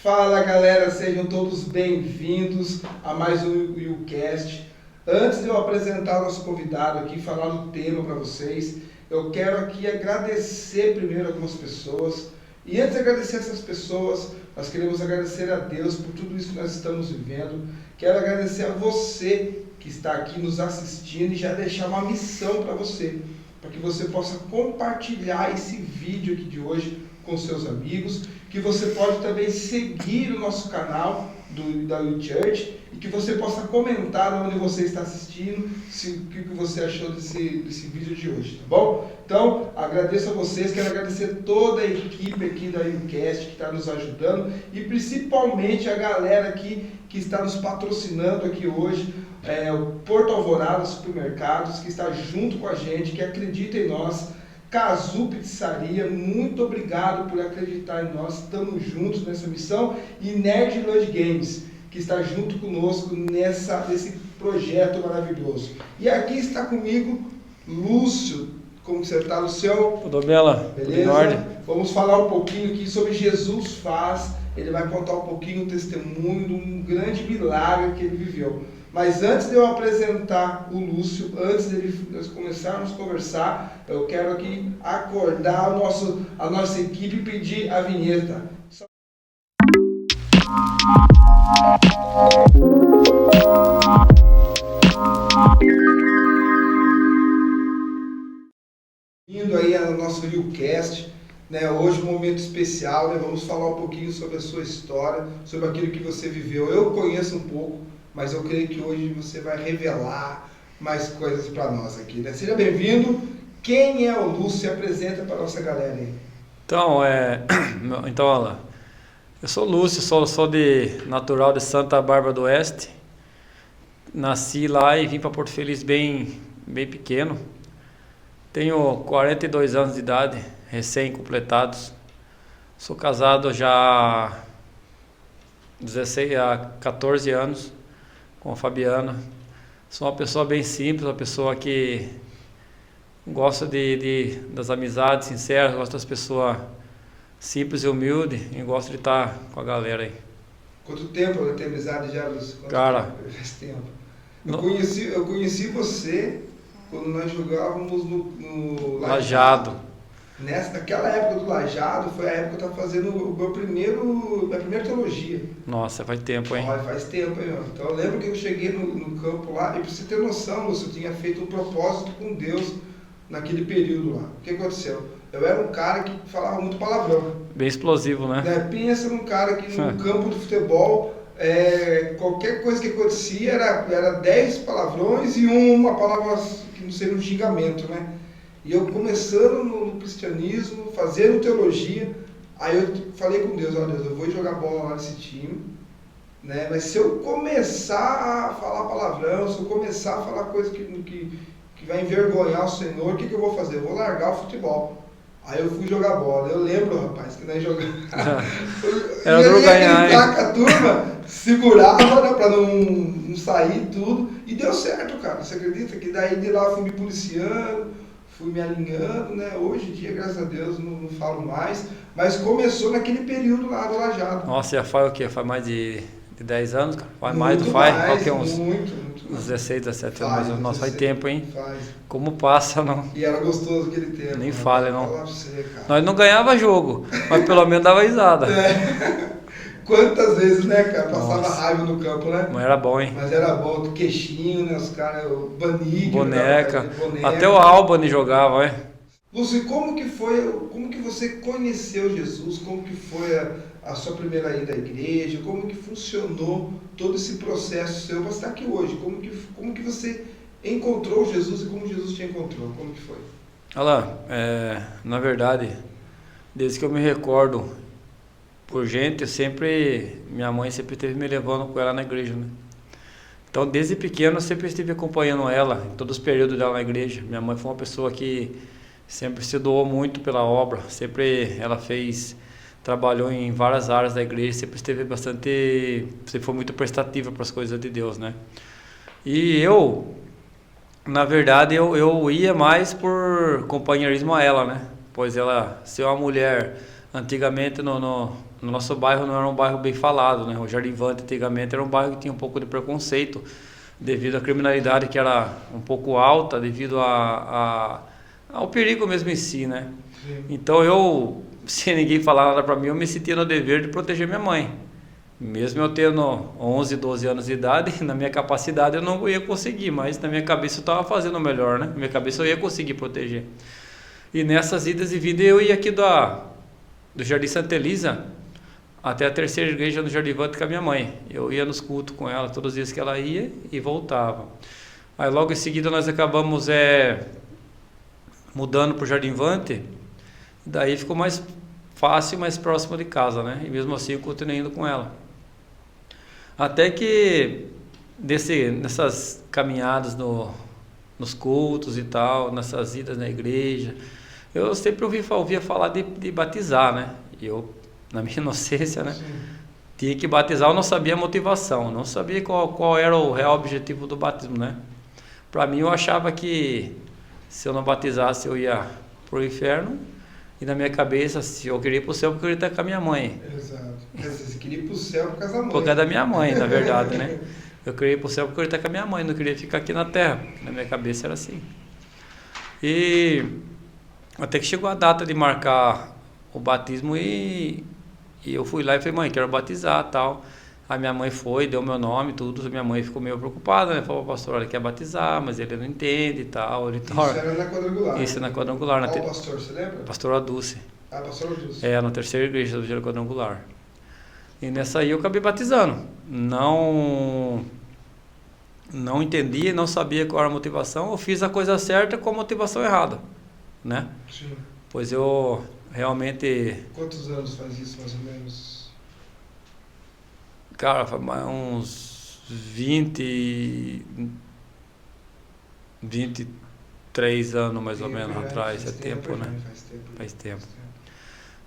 Fala galera, sejam todos bem-vindos a mais um YouCast. Antes de eu apresentar o nosso convidado aqui, falar do tema para vocês, eu quero aqui agradecer primeiro algumas pessoas. E antes de agradecer essas pessoas, nós queremos agradecer a Deus por tudo isso que nós estamos vivendo. Quero agradecer a você que está aqui nos assistindo e já deixar uma missão para você, para que você possa compartilhar esse vídeo aqui de hoje com seus amigos, que você pode também seguir o nosso canal da YouChurch e que você possa comentar onde você está assistindo, o que você achou desse vídeo de hoje, tá bom? Então, agradeço a vocês, quero agradecer toda a equipe aqui da YouCast que está nos ajudando e principalmente a galera aqui que está nos patrocinando aqui hoje, o Porto Alvorada Supermercados, que está junto com a gente, que acredita em nós. Cazu Pizzaria, muito obrigado por acreditar em nós, estamos juntos nessa missão. E Nerd Load Games, que está junto conosco nesse projeto maravilhoso. E aqui está comigo Lúcio. Como você está, Lucião? Tudo bela? Beleza? Vamos falar um pouquinho aqui sobre Jesus Faz. Ele vai contar um pouquinho o testemunho de um grande milagre que ele viveu. Mas antes de eu apresentar o Lúcio, antes de nós começarmos a conversar, eu quero aqui acordar a nossa equipe e pedir a vinheta. Indo aí ao nosso YouCast, né? Hoje um momento especial, né? Vamos falar um pouquinho sobre a sua história, sobre aquilo que você viveu. Eu conheço um pouco, mas eu creio que hoje você vai revelar mais coisas para nós aqui, né? Seja bem-vindo. Quem é o Lúcio? Se apresenta para a nossa galera aí. Então, olha, eu sou o Lúcio, sou natural de Santa Bárbara do Oeste. Nasci lá e vim para Porto Feliz bem pequeno. Tenho 42 anos de idade, recém-completados. Sou casado já há 14 anos com a Fabiana. Sou uma pessoa bem simples, uma pessoa que gosta das amizades sinceras, gosta das pessoas simples e humildes e gosta de estar com a galera aí. Quanto tempo eu tenho amizade já, Lúcio? Cara, faz tempo. Eu conheci você quando nós jogávamos no Lajado. Naquela época do Lajado, foi a época que eu estava fazendo minha primeira teologia. Nossa, faz tempo, hein? Faz tempo, hein? Então eu lembro que eu cheguei no campo lá, e pra você ter noção, Lúcio, eu tinha feito um propósito com Deus naquele período lá. O que aconteceu? Eu era um cara que falava muito palavrão. Bem explosivo, né? Pensa num cara que no campo de futebol, qualquer coisa que acontecia era 10 palavrões e uma palavra que não seria um xingamento, né? E eu começando no cristianismo, fazendo teologia, aí eu falei com Deus, olha Deus, eu vou jogar bola lá nesse time, né? Mas se eu começar a falar palavrão, se eu começar a falar coisa que vai envergonhar o Senhor, o que eu vou fazer? Eu vou largar o futebol. Aí eu fui jogar bola. Eu lembro, rapaz, que nós jogávamos. Era duro ganhar, hein? A turma segurava, né, pra não sair tudo. E deu certo, cara. Você acredita? Que daí de lá eu fui me policiando, fui me alinhando, né? Hoje em dia, graças a Deus, não falo mais. Mas começou naquele período lá do Lajado. Nossa, já faz o quê? Faz mais de 10 anos, cara? Faz muito mais? Mais, Qual que é uns 16, 17 anos. Nossa, faz tempo, hein? Faz. Como passa, não? E era gostoso aquele tempo. Nem fale, não. Falar pra você, cara. Nós não ganhava jogo, mas pelo menos dava risada. Quantas vezes, né, cara? Passava Nossa. raiva no campo, né? Mas era bom, hein? Mas era bom, do queixinho, né? Os caras, o Banique, Boneca. Até o Albany jogava, hein? Lúcio, como que você conheceu Jesus? Como que foi a sua primeira ida à igreja? Como que funcionou todo esse processo seu para estar aqui hoje? Como que você encontrou Jesus e como Jesus te encontrou? Como que foi? Olha lá, na verdade, desde que eu me recordo por gente, minha mãe sempre esteve me levando com ela na igreja, né? Então, desde pequeno, eu sempre estive acompanhando ela, em todos os períodos dela na igreja. Minha mãe foi uma pessoa que sempre se doou muito pela obra, trabalhou em várias áreas da igreja, sempre foi muito prestativa para as coisas de Deus, né? E eu, na verdade, eu ia mais por companheirismo a ela, né? Pois ela ser uma mulher, antigamente no nosso bairro não era um bairro bem falado, né? O Jardim Vante antigamente era um bairro que tinha um pouco de preconceito devido à criminalidade que era um pouco alta, devido ao perigo mesmo em si, né? Sim. Então eu, sem ninguém falar nada para mim, eu me sentia no dever de proteger minha mãe. Mesmo eu tendo 11, 12 anos de idade, na minha capacidade eu não ia conseguir, mas na minha cabeça eu estava fazendo o melhor, né? Na minha cabeça eu ia conseguir proteger. E nessas idas e vindas eu ia aqui do Jardim Santa Elisa até a terceira igreja no Jardim Vante com a minha mãe. Eu ia nos cultos com ela todos os dias que ela ia e voltava. Aí logo em seguida nós acabamos mudando para o Jardim Vante, daí ficou mais fácil e mais próximo de casa, né? E mesmo assim eu continuei indo com ela. Até que nessas caminhadas nos cultos e tal, nessas idas na igreja, eu sempre ouvia falar de batizar, né? E eu, na minha inocência, né? Tinha que batizar, eu não sabia a motivação, não sabia qual era o real objetivo do batismo, né? Para mim eu achava que se eu não batizasse eu ia pro inferno, e na minha cabeça, se eu queria ir pro céu, porque eu queria estar com a minha mãe. Exato. Você queria ir pro céu por causa da mãe. Por causa da minha mãe, na verdade, né? Eu queria ir pro céu porque eu queria estar com a minha mãe, não queria ficar aqui na terra. Na minha cabeça era assim. E até que chegou a data de marcar o batismo e eu fui lá e falei, mãe, quero batizar e tal. A minha mãe foi, deu meu nome, tudo. A minha mãe ficou meio preocupada, né? Falou, pastor, ele quer batizar, mas ele não entende e tal. Ele Isso era na quadrangular. Isso, na quadrangular. Qual pastor, você lembra? Pastor Adulce. Ah, pastor Adulce. Na terceira igreja do Giro Quadrangular. E nessa aí eu acabei batizando. Não entendia, não sabia qual era a motivação. Eu fiz a coisa certa com a motivação errada, né? Sim. Pois eu realmente... Quantos anos faz isso, mais ou menos? Cara, faz uns 23 anos mais ou menos atrás. É tempo, né? Faz tempo.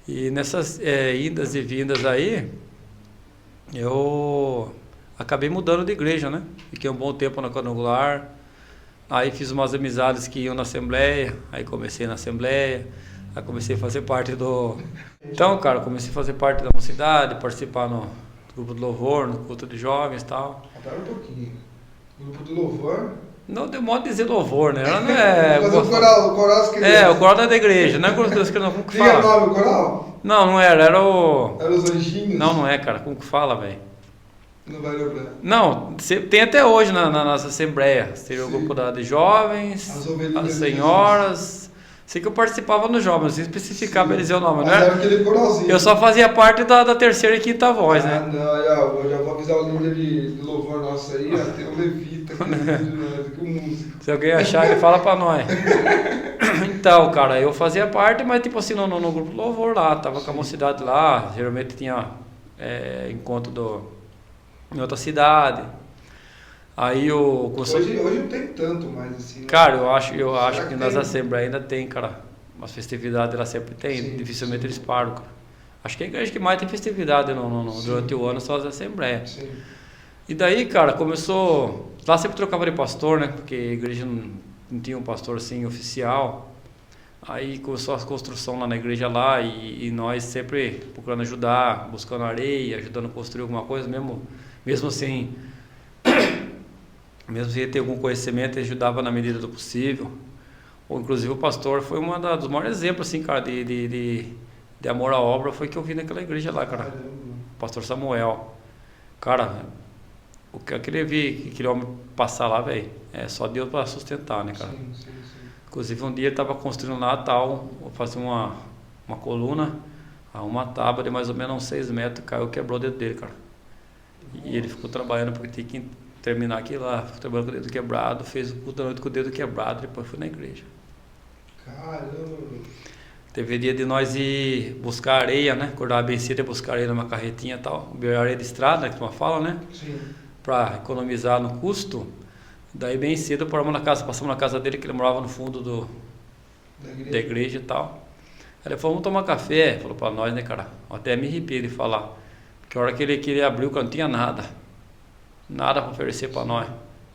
E nessas idas e vindas aí, eu acabei mudando de igreja, né? Fiquei um bom tempo na quadrangular. Aí fiz umas amizades que iam na Assembleia. Aí comecei na Assembleia. Aí comecei a fazer parte do... Então, cara, comecei a fazer parte da mocidade, participar no grupo de louvor, no culto de jovens e tal. Espera um pouquinho. Grupo de louvor... Não deu modo de dizer louvor, né? Ela não é... Mas o coral das crianças. O coral da igreja, não é coral das crianças, como que Tinha fala? nome o coral? Não era o... Era os anjinhos? Não é, cara, como que fala, velho? Não vai lembrar. Não, tem até hoje na nossa assembleia. Seria o grupo de jovens, as senhoras. Sei que eu participava nos jovens, sem especificar pra eles dizer o nome, mas né? era aquele coralzinho. Eu só fazia parte da terceira e quinta voz, né? Não, eu já vou avisar o líder de louvor nosso aí, ó, tem o Levita, que é o músico. Se alguém achar, ele fala pra nós. Então, cara, eu fazia parte, mas tipo assim, no grupo de louvor lá, tava com a mocidade lá, geralmente tinha encontro em outra cidade. Aí hoje não tem tanto mais assim, né? Cara, eu acho que nas assembleias ainda tem, cara. As festividades lá sempre tem, Sim, dificilmente eles param, cara. Acho que a igreja que mais tem festividade durante o ano são as assembleias. Sim. E daí, cara, começou... Lá sempre trocava de pastor, né? Porque a igreja não tinha um pastor assim oficial. Aí começou a construção lá na igreja lá e nós sempre procurando ajudar, buscando areia, ajudando a construir alguma coisa, mesmo assim... Mesmo sem ter algum conhecimento, ele ajudava na medida do possível. Ou inclusive o pastor foi um dos maiores exemplos, assim, cara, de amor à obra, foi que eu vi naquela igreja lá, cara. O pastor Samuel. Cara, o que eu queria ver, aquele homem passar lá, velho, é só Deus para sustentar, né, cara? Sim. Inclusive um dia ele estava construindo lá, tal, fazia uma coluna, uma tábua de mais ou menos uns 6 metros, caiu, quebrou o dedo dele, cara. E ele ficou trabalhando porque tinha que terminar aquilo lá, ficou trabalhando com o dedo quebrado, fez o culto da noite com o dedo quebrado, depois foi na igreja. Caramba! Teve dia de nós ir buscar areia, né? Acordar bem cedo e buscar areia numa carretinha e tal, areia de estrada, que tu fala, né? Sim. Para economizar no custo. Daí bem cedo passamos na casa dele, que ele morava no fundo da igreja e tal. Aí ele falou, vamos tomar café, falou para nós, né, cara? Até me arrepiei de falar, porque a hora que ele abriu, que não tinha nada para oferecer para nós,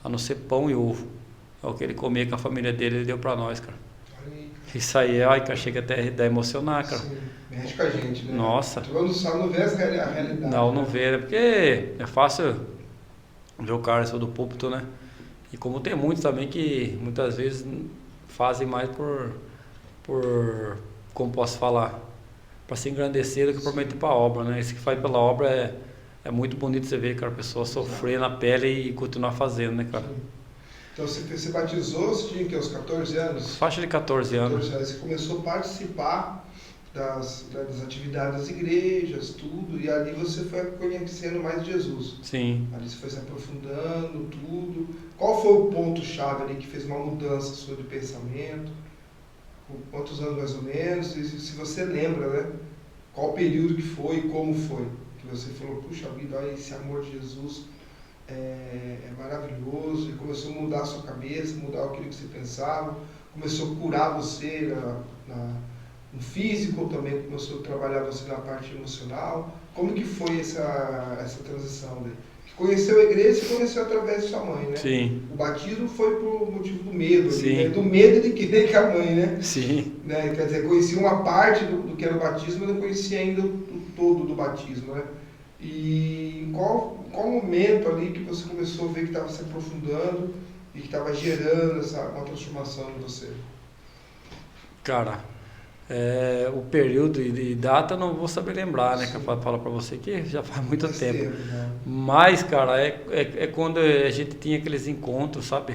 a não ser pão e ovo. É o que ele comia com a família dele, ele deu para nós, cara. Isso aí, ai, cara, chega até a emocionar, cara. Sim, mexe com a gente, né? Nossa. Tu não vê a realidade. Não, não né? vê, né? Porque é fácil ver o cara só do púlpito, né? E como tem muitos também que muitas vezes fazem mais como posso falar, para se engrandecer do que prometer para a obra, né? Esse que faz pela obra é muito bonito você ver, cara, a pessoa sofrer na pele e continuar fazendo, né, cara? Sim. Então você batizou, você tinha que uns 14 anos? Faixa de 14 anos. 14 anos. Você começou a participar das atividades das igrejas, tudo, e ali você foi conhecendo mais Jesus. Sim. Ali você foi se aprofundando, tudo. Qual foi o ponto-chave ali que fez uma mudança sua de pensamento? Com quantos anos mais ou menos? E se você lembra, né? Qual período que foi e como foi? Que você falou, puxa vida, olha, esse amor de Jesus é maravilhoso, e começou a mudar a sua cabeça, mudar aquilo que você pensava, começou a curar você no físico, também começou a trabalhar você na parte emocional. Como que foi essa transição daí? Conheceu a igreja e conheceu através de sua mãe, né? Sim. O batismo foi por motivo do medo, Sim. né? Do medo de querer com a mãe, né? Sim. Né? Quer dizer, conhecia uma parte do que era o batismo, mas não conhecia ainda o todo do batismo, né? E em qual momento ali que você começou a ver que estava se aprofundando e que estava gerando uma transformação em você? Cara, o período e data eu não vou saber lembrar, né? Que eu falo pra você que já faz muito tempo. Né? Mas, cara, é quando a gente tinha aqueles encontros, sabe?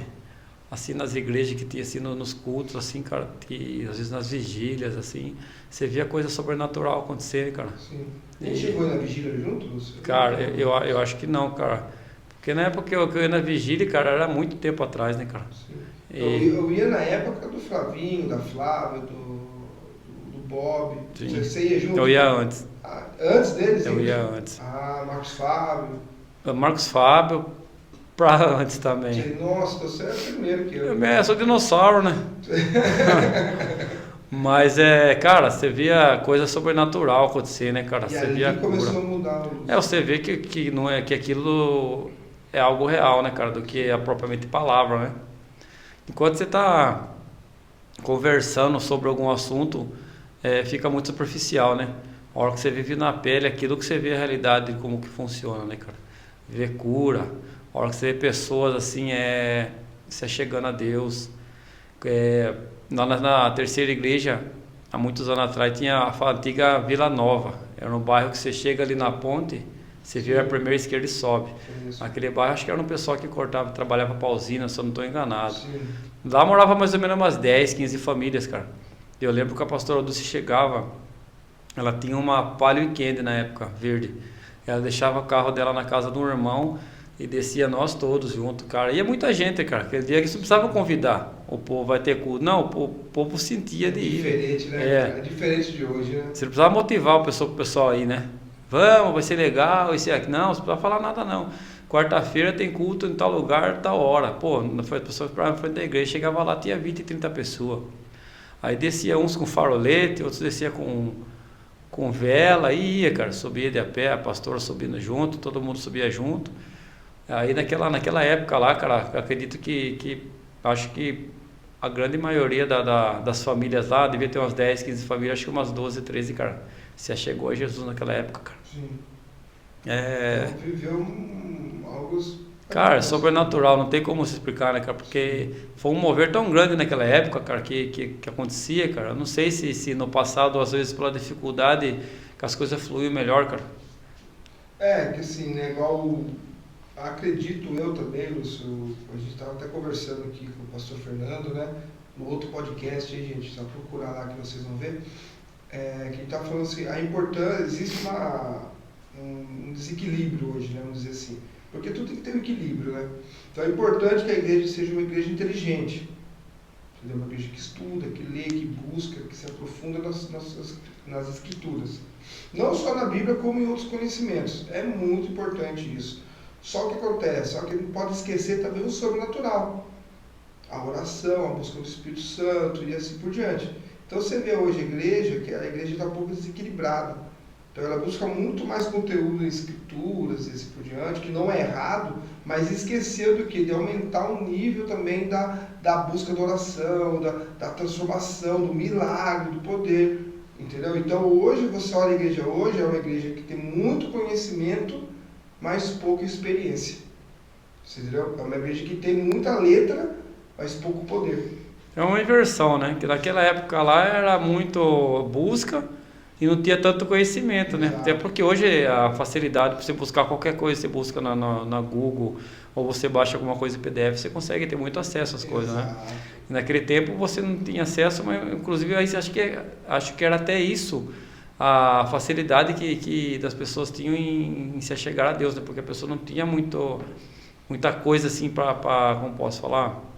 Assim, nas igrejas que tinha, assim, nos cultos, assim, cara, que às vezes nas vigílias, assim, você via coisa sobrenatural acontecer, cara. Sim. A gente chegou na vigília juntos? Cara, eu acho que não, cara. Porque na época que eu ia na vigília, cara, era muito tempo atrás, né, cara? Sim. Eu ia na época do Flavinho, da Flávia, do Bob. Sim. Você ia junto? Eu ia antes. Antes deles? Eu ia antes. Marcos Fábio. Marcos Fábio, pra antes também. Nossa, você é primeiro que eu. Eu sou dinossauro, né? Mas cara, você via coisa sobrenatural acontecer, né, cara? E Você ali via a cura. começou a mudar. Você vê que não é que aquilo é algo real, né, cara, do que a propriamente palavra, né? Enquanto você tá conversando sobre algum assunto, fica muito superficial, né? A hora que você vive na pele, aquilo que você vê a realidade, como que funciona, né, cara? Vê cura, a hora que você vê pessoas assim, se chegando a Deus. Na terceira igreja, há muitos anos atrás, tinha a antiga Vila Nova. Era um bairro que você chega ali na ponte, você vira a primeira esquerda e sobe. Isso. Aquele bairro, acho que era um pessoal que trabalhava para usina, se eu não estou enganado. Sim. Lá morava mais ou menos umas 10, 15 famílias, cara. Eu lembro que a pastora Dulce chegava, ela tinha uma Palio Weekend na época, verde. Ela deixava o carro dela na casa de um irmão e descia nós todos junto, cara. E é muita gente, cara. Aquele dia que você precisava convidar. O povo vai ter culto. Não, o povo sentia de ir. Diferente, né? É diferente de hoje, né? Você precisava motivar o pessoal aí, né? Vamos, vai ser legal, isso e aqui. Não, não precisa falar nada não. Quarta-feira tem culto em tal lugar, tal hora. Pô, foi a pessoa para frente da igreja, chegava lá, tinha 20, 30 pessoas. Aí descia uns com farolete, outros descia com vela, e ia, cara, subia de a pé, a pastora subindo junto, todo mundo subia junto. Aí naquela época lá, cara, eu acredito que acho que a grande maioria das famílias lá, devia ter umas 10, 15 famílias, acho que umas 12, 13, cara, se achegou a Jesus naquela época, cara. Sim. Então, viveu algo... Cara, sobrenatural, não tem como se explicar, né, cara? Porque foi um mover tão grande naquela época, cara, que acontecia, cara. Eu não sei se no passado, às vezes, pela dificuldade, que as coisas fluíam melhor, cara. Que assim, né, igual... Acredito eu também, Lúcio, a gente estava até conversando aqui com o pastor Fernando, né? No outro podcast aí, gente, só procurar lá que vocês vão ver. Que a gente está falando assim, a importância, existe um desequilíbrio hoje, né, vamos dizer assim. Porque tudo tem que ter um equilíbrio, né? Então é importante que a igreja seja uma igreja inteligente. Entendeu? Uma igreja que estuda, que lê, que busca, que se aprofunda nas escrituras. Não só na Bíblia, como em outros conhecimentos. É muito importante isso. Só o que acontece? Só que não pode esquecer também o sobrenatural. A oração, a busca do Espírito Santo e assim por diante. Então você vê hoje a igreja, que a igreja está um pouco desequilibrada. Então ela busca muito mais conteúdo em escrituras e assim por diante, que não é errado, mas esqueceu do que? De aumentar o nível também da busca da oração, da transformação, do milagre, do poder, entendeu? Então hoje, você olha a igreja hoje, é uma igreja que tem muito conhecimento, mas pouca experiência. Você entendeu? É uma igreja que tem muita letra, mas pouco poder. É uma inversão, né? Que naquela época lá era muito busca e não tinha tanto conhecimento, né? Exato. Até porque hoje a facilidade para você buscar qualquer coisa, você busca na Google ou você baixa alguma coisa em PDF, você consegue ter muito acesso às coisas, né? E naquele tempo você não tinha acesso, mas inclusive aí acho que era até isso, a facilidade que das pessoas tinham em se achegar a Deus, né? Porque a pessoa não tinha muita coisa assim para, como posso falar?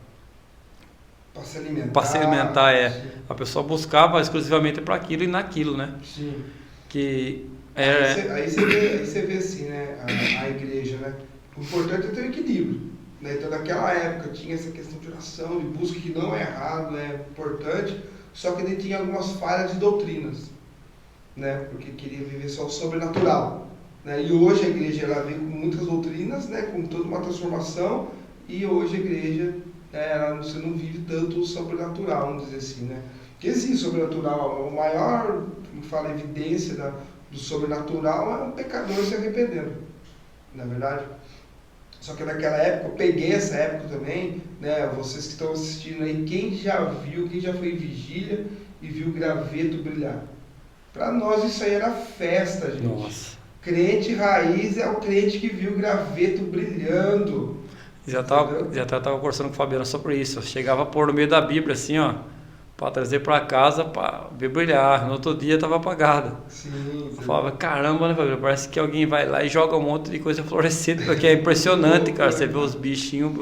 Para se alimentar, Sim. a pessoa buscava exclusivamente para aquilo e naquilo, né? Sim. Que Aí você vê assim, né, a igreja, né? O importante é ter um equilíbrio, né? Então naquela época tinha essa questão de oração, de busca, que não é errado, é importante, só que ele tinha algumas falhas de doutrinas, né? Porque queria viver só o sobrenatural, né? E hoje a igreja ela vem com muitas doutrinas, né? Com toda uma transformação, e hoje a igreja você não vive tanto o sobrenatural, vamos dizer assim, né? Porque existe sobrenatural, a maior, como fala, evidência do sobrenatural é um pecador se arrependendo, não é verdade? Só que naquela época, eu peguei essa época também, né? Vocês que estão assistindo aí, quem já foi em vigília e viu o graveto brilhar? Para nós isso aí era festa, gente. Nossa. Crente raiz é o crente que viu o graveto brilhando. Já tava conversando com o Fabiano sobre isso. Eu chegava a pôr no meio da Bíblia assim, ó, para trazer para casa para ver brilhar. No outro dia estava apagada. Sim. Eu falava, caramba, né, Fabiano? Parece que alguém vai lá e joga um monte de coisa florescida, porque é impressionante, cara. Você vê os bichinhos,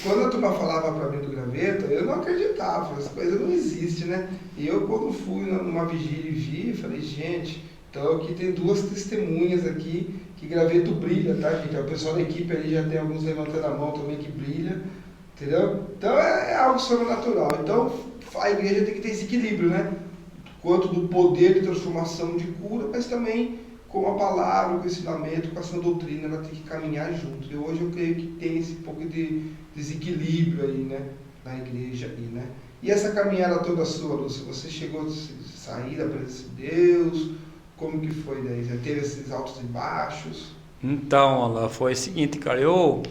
Quando a turma falava para mim do graveto, eu não acreditava. Essa coisa não existe, né? E eu, quando fui numa vigília e vi, falei, gente, então aqui tem duas testemunhas aqui que graveto brilha, tá, gente? O pessoal da equipe ali já tem alguns levantando a mão também que brilha, entendeu? Então é algo sobrenatural. Então a igreja tem que ter esse equilíbrio, né? Quanto do poder de transformação de cura, mas também com a palavra, com o ensinamento, com essa doutrina, ela tem que caminhar junto. E hoje eu creio que tem esse pouco de desequilíbrio aí, né? Na igreja aí, né? E essa caminhada toda sua, Lúcia, você chegou a sair da presença de Deus? Como que foi daí? Já teve esses altos e baixos? Então, Alan, foi o seguinte, cara, eu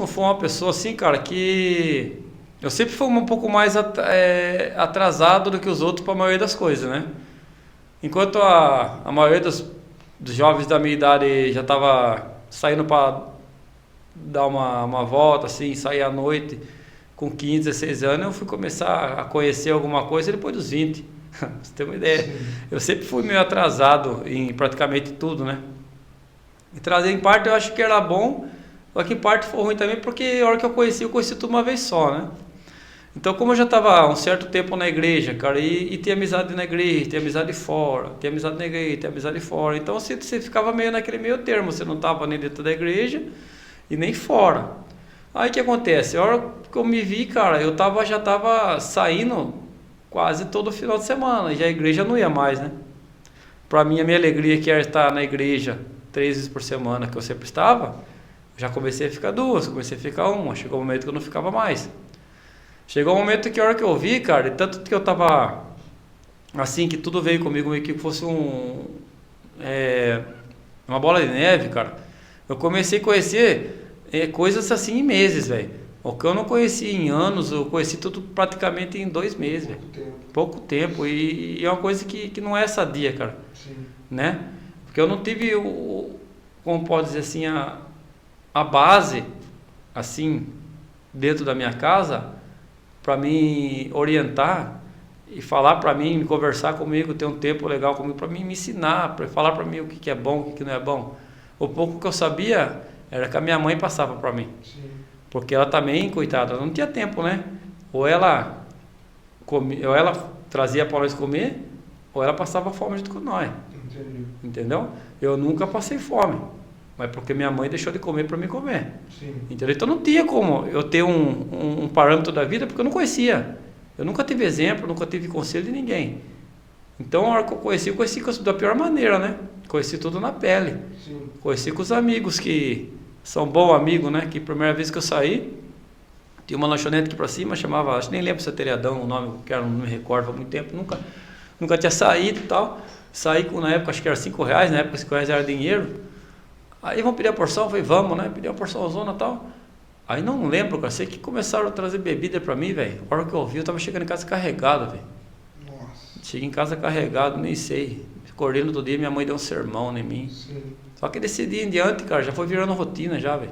fui uma pessoa assim, cara, que eu sempre fui um pouco mais atrasado do que os outros para a maioria das coisas, né? Enquanto a maioria dos jovens da minha idade já estava saindo para dar uma volta, assim, sair à noite com 15, 16 anos, eu fui começar a conhecer alguma coisa depois dos 20. Pra você ter uma ideia. Sim. Eu sempre fui meio atrasado em praticamente tudo, né? E trazer em parte eu acho que era bom, só que em parte foi ruim também, porque a hora que eu conheci tudo uma vez só, né? Então, como eu já estava um certo tempo na igreja, cara, e tinha amizade na igreja, tinha amizade fora, tinha amizade na igreja, tinha amizade fora, então você ficava meio naquele meio termo, você não estava nem dentro da igreja e nem fora. Aí o que acontece? A hora que eu me vi, cara, já estava saindo quase todo final de semana, e a igreja não ia mais, né? Para mim, a minha alegria que era estar na igreja 3 vezes por semana, que eu sempre estava, já comecei a ficar 2, comecei a ficar 1, chegou um momento que eu não ficava mais. Chegou um momento que a hora que eu vi, cara, tanto que eu tava assim, que tudo veio comigo meio que fosse uma bola de neve, cara. Eu comecei a conhecer coisas assim em meses, velho. O que eu não conheci em anos, eu conheci tudo praticamente em 2 meses, velho. Pouco tempo. E é uma coisa que não é sadia, cara. Sim. Né? Porque eu não tive como pode dizer assim, a base, assim, dentro da minha casa, para me orientar e falar para mim, me conversar comigo, ter um tempo legal comigo, para mim me ensinar, para falar para mim o que é bom, o que não é bom. O pouco que eu sabia era que a minha mãe passava para mim. Sim. Porque ela também, coitada, não tinha tempo, né? Ou ela trazia para nós comer, ou ela passava fome junto com nós. Entendi. Entendeu? Eu nunca passei fome, mas porque minha mãe deixou de comer para me comer. Sim. Entendeu? Então não tinha como eu ter um parâmetro da vida, porque eu não conhecia. Eu nunca tive exemplo, nunca tive conselho de ninguém. Então, a hora que eu conheci da pior maneira, né? Conheci tudo na pele. Sim. Conheci com os amigos que são bons amigos, né? Que a primeira vez que eu saí, tinha uma lanchonete aqui pra cima, chamava, acho que nem lembro se é Teriadão, o nome, que era, não me recordo, há muito tempo, nunca tinha saído e tal. Saí com, na época, acho que era R$5, na época R$5 era dinheiro. Aí vamos pedir a porção, eu falei, vamos, né? Pedi uma porção zona e tal. Aí não lembro, cara, sei que começaram a trazer bebida pra mim, velho. A hora que eu ouvi, eu tava chegando em casa carregado, velho. Cheguei em casa carregado, nem sei. Acordei no outro dia, minha mãe deu um sermão em mim. Sim. Só que desse dia em diante, cara, já foi virando rotina já, velho.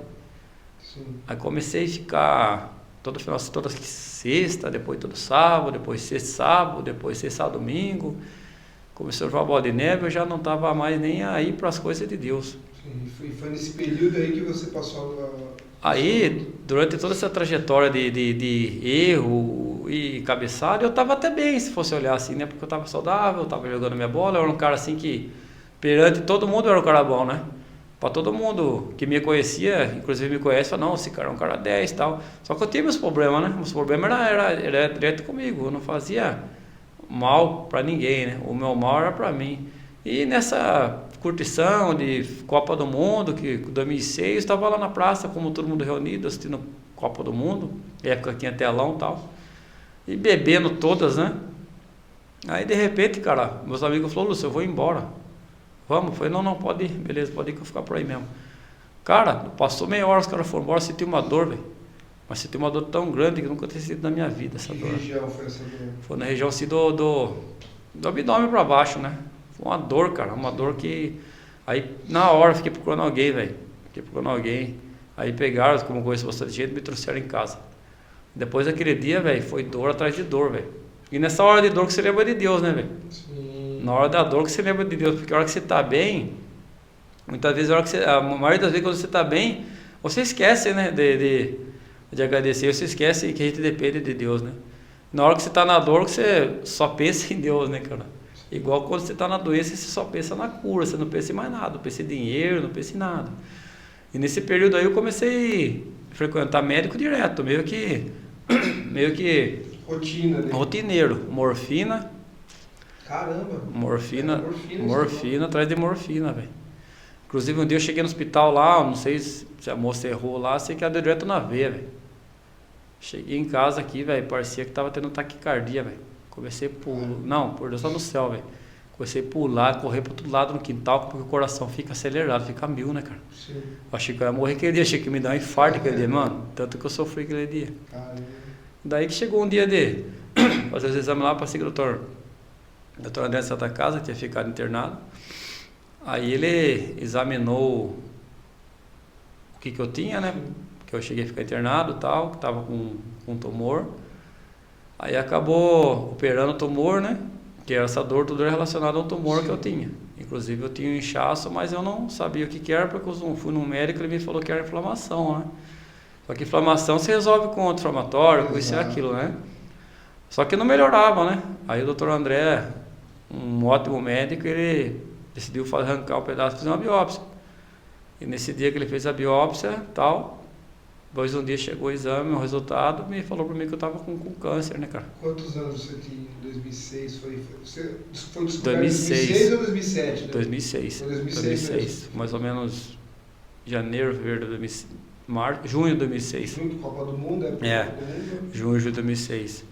Aí comecei a ficar toda sexta, depois todo sábado, depois sexta sábado, depois sexta domingo. Começou a jogar bola de neve, eu já não tava mais nem aí para as coisas de Deus. Sim, foi nesse período aí que você passou Aí, durante toda essa trajetória de erro e cabeçada, eu tava até bem, se fosse olhar assim, né? Porque eu tava saudável, eu tava jogando minha bola, eu era um cara assim que, perante todo mundo, eu era um cara bom, né? Para todo mundo que me conhecia, inclusive me conhece, fala, não, esse cara é um cara 10 e tal. Só que eu tinha meus problemas, né? Meus problemas era direto comigo, eu não fazia mal para ninguém, né? O meu mal era para mim. E nessa curtição de Copa do Mundo, que em 2006 estava lá na praça, como todo mundo reunido, assistindo Copa do Mundo, época que tinha telão e tal, e bebendo todas, né? Aí de repente, cara, meus amigos falaram, Lúcio, eu vou embora. Vamos? Eu falei, não, pode ir, beleza, pode ir que eu vou ficar por aí mesmo. Cara, passou meia hora, os caras foram embora, senti uma dor, velho. Mas senti uma dor tão grande que nunca tinha sentido na minha vida essa dor. Que região foi essa dor? Foi na região assim do abdômen pra baixo, né? Foi uma dor, cara, uma dor que... Aí na hora fiquei procurando alguém, velho. Aí pegaram, como eu conheço bastante gente, me trouxeram em casa. Depois daquele dia, velho, foi dor atrás de dor, velho. E nessa hora de dor que você lembra de Deus, né, velho? Sim. Na hora da dor que você lembra de Deus, porque a hora que você tá bem, muitas vezes a maioria das vezes quando você tá bem, você esquece, né, de agradecer, você esquece que a gente depende de Deus, né? Na hora que você tá na dor, que você só pensa em Deus, né, cara? Igual quando você tá na doença, você só pensa na cura, você não pensa em mais nada, não pensa em dinheiro, não pensa em nada. E nesse período aí eu comecei a frequentar médico direto, meio que rotina, né? Rotineiro, morfina. Caramba. Morfina atrás de morfina, velho. Inclusive um dia eu cheguei no hospital lá, não sei se a moça errou lá, sei que ela deu direto na veia, velho. Cheguei em casa aqui, velho, parecia que tava tendo taquicardia, velho. Comecei a pular, não, por Deus, só no céu, velho. Comecei a pular, correr pro outro lado no quintal, porque o coração fica acelerado, fica 1000, né, cara? Sim. Achei que eu ia morrer aquele dia, achei que ia me dar um infarto aquele dia, mano. Tanto que eu sofri aquele dia. Caramba. Daí que chegou um dia de fazer os exames lá, passei com o doutor André Santa Casa, que tinha ficado internado. Aí ele examinou o que eu tinha, né? Que eu cheguei a ficar internado e tal, que tava com um tumor. Aí acabou operando o tumor, né? Que era essa dor, tudo relacionado ao tumor. Sim. Que eu tinha. Inclusive eu tinha um inchaço, mas eu não sabia o que era, porque eu fui no médico e ele me falou que era inflamação, né? Só que inflamação se resolve com anti-inflamatório, com isso e aquilo, né? Só que não melhorava, né? Aí o doutor André, um ótimo médico, ele decidiu arrancar um pedaço e fazer uma biópsia. E nesse dia que ele fez a biópsia, tal, depois um dia chegou o exame, o resultado, me falou para mim que eu estava com câncer, né, cara? Quantos anos você tinha em 2006? Foi descoberto 2006 ou 2007? Né? 2006. Foi 2006. Mais ou menos janeiro, fevereiro de 2006. Junho de 2006. Junho, Copa do Mundo? Junho de 2006.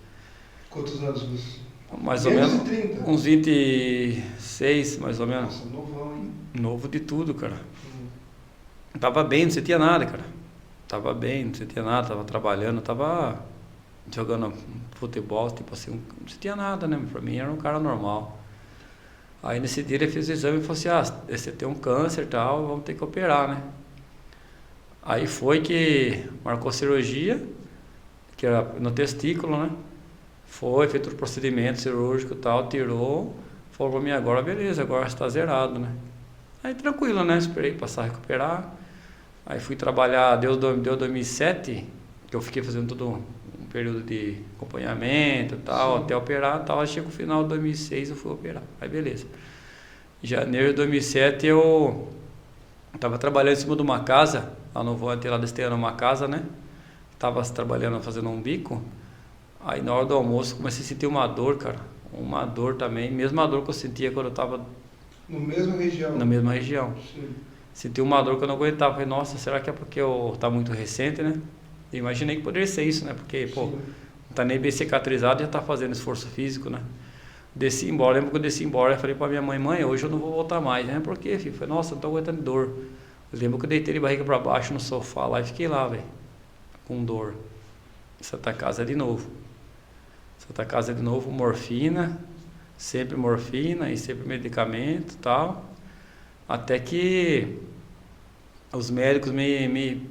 Quantos anos você? Mais ou menos 30. Uns 26, mais ou menos. Nossa, novão, hein? Novo de tudo, cara. Tava bem, não sentia nada, cara. Tava bem, não sentia nada, tava trabalhando, tava jogando futebol, tipo assim, não sentia nada, né? Pra mim era um cara normal. Aí nesse dia ele fez o exame e falou assim, você tem um câncer e tal, vamos ter que operar, né? Aí foi que marcou cirurgia, que era no testículo, né? Foi feito o procedimento cirúrgico e tal, tirou, falou pra mim, agora beleza, agora está zerado, né? Aí tranquilo, né? Esperei passar a recuperar. Aí fui trabalhar, deu 2007, que eu fiquei fazendo todo um período de acompanhamento e tal, sim, até operar e tal. Aí chegou o final de 2006 eu fui operar. Aí beleza. Em janeiro de 2007 eu estava trabalhando em cima de uma casa, lá no Voante, lá desse terreno, uma casa, né? Estava trabalhando, fazendo um bico. Aí na hora do almoço comecei a sentir uma dor, cara. uma dor também, mesma dor que eu sentia quando eu estava No mesma região? na mesma região. Sim. Senti uma dor que eu não aguentava. Falei, nossa, será que é porque eu tá muito recente, né? E imaginei que poderia ser isso, né? Porque, pô, Sim. não tá nem bem cicatrizado e já tá fazendo esforço físico, né? Desci embora, lembro que eu desci embora, eu falei pra minha mãe, hoje eu não vou voltar mais, né? Por quê, filho? Falei, nossa, eu não tô aguentando dor. Eu lembro que eu deitei de barriga pra baixo no sofá lá e fiquei lá, velho, com dor. Santa Casa de novo. Santa Casa de novo, morfina e sempre medicamento e tal. Até que os médicos me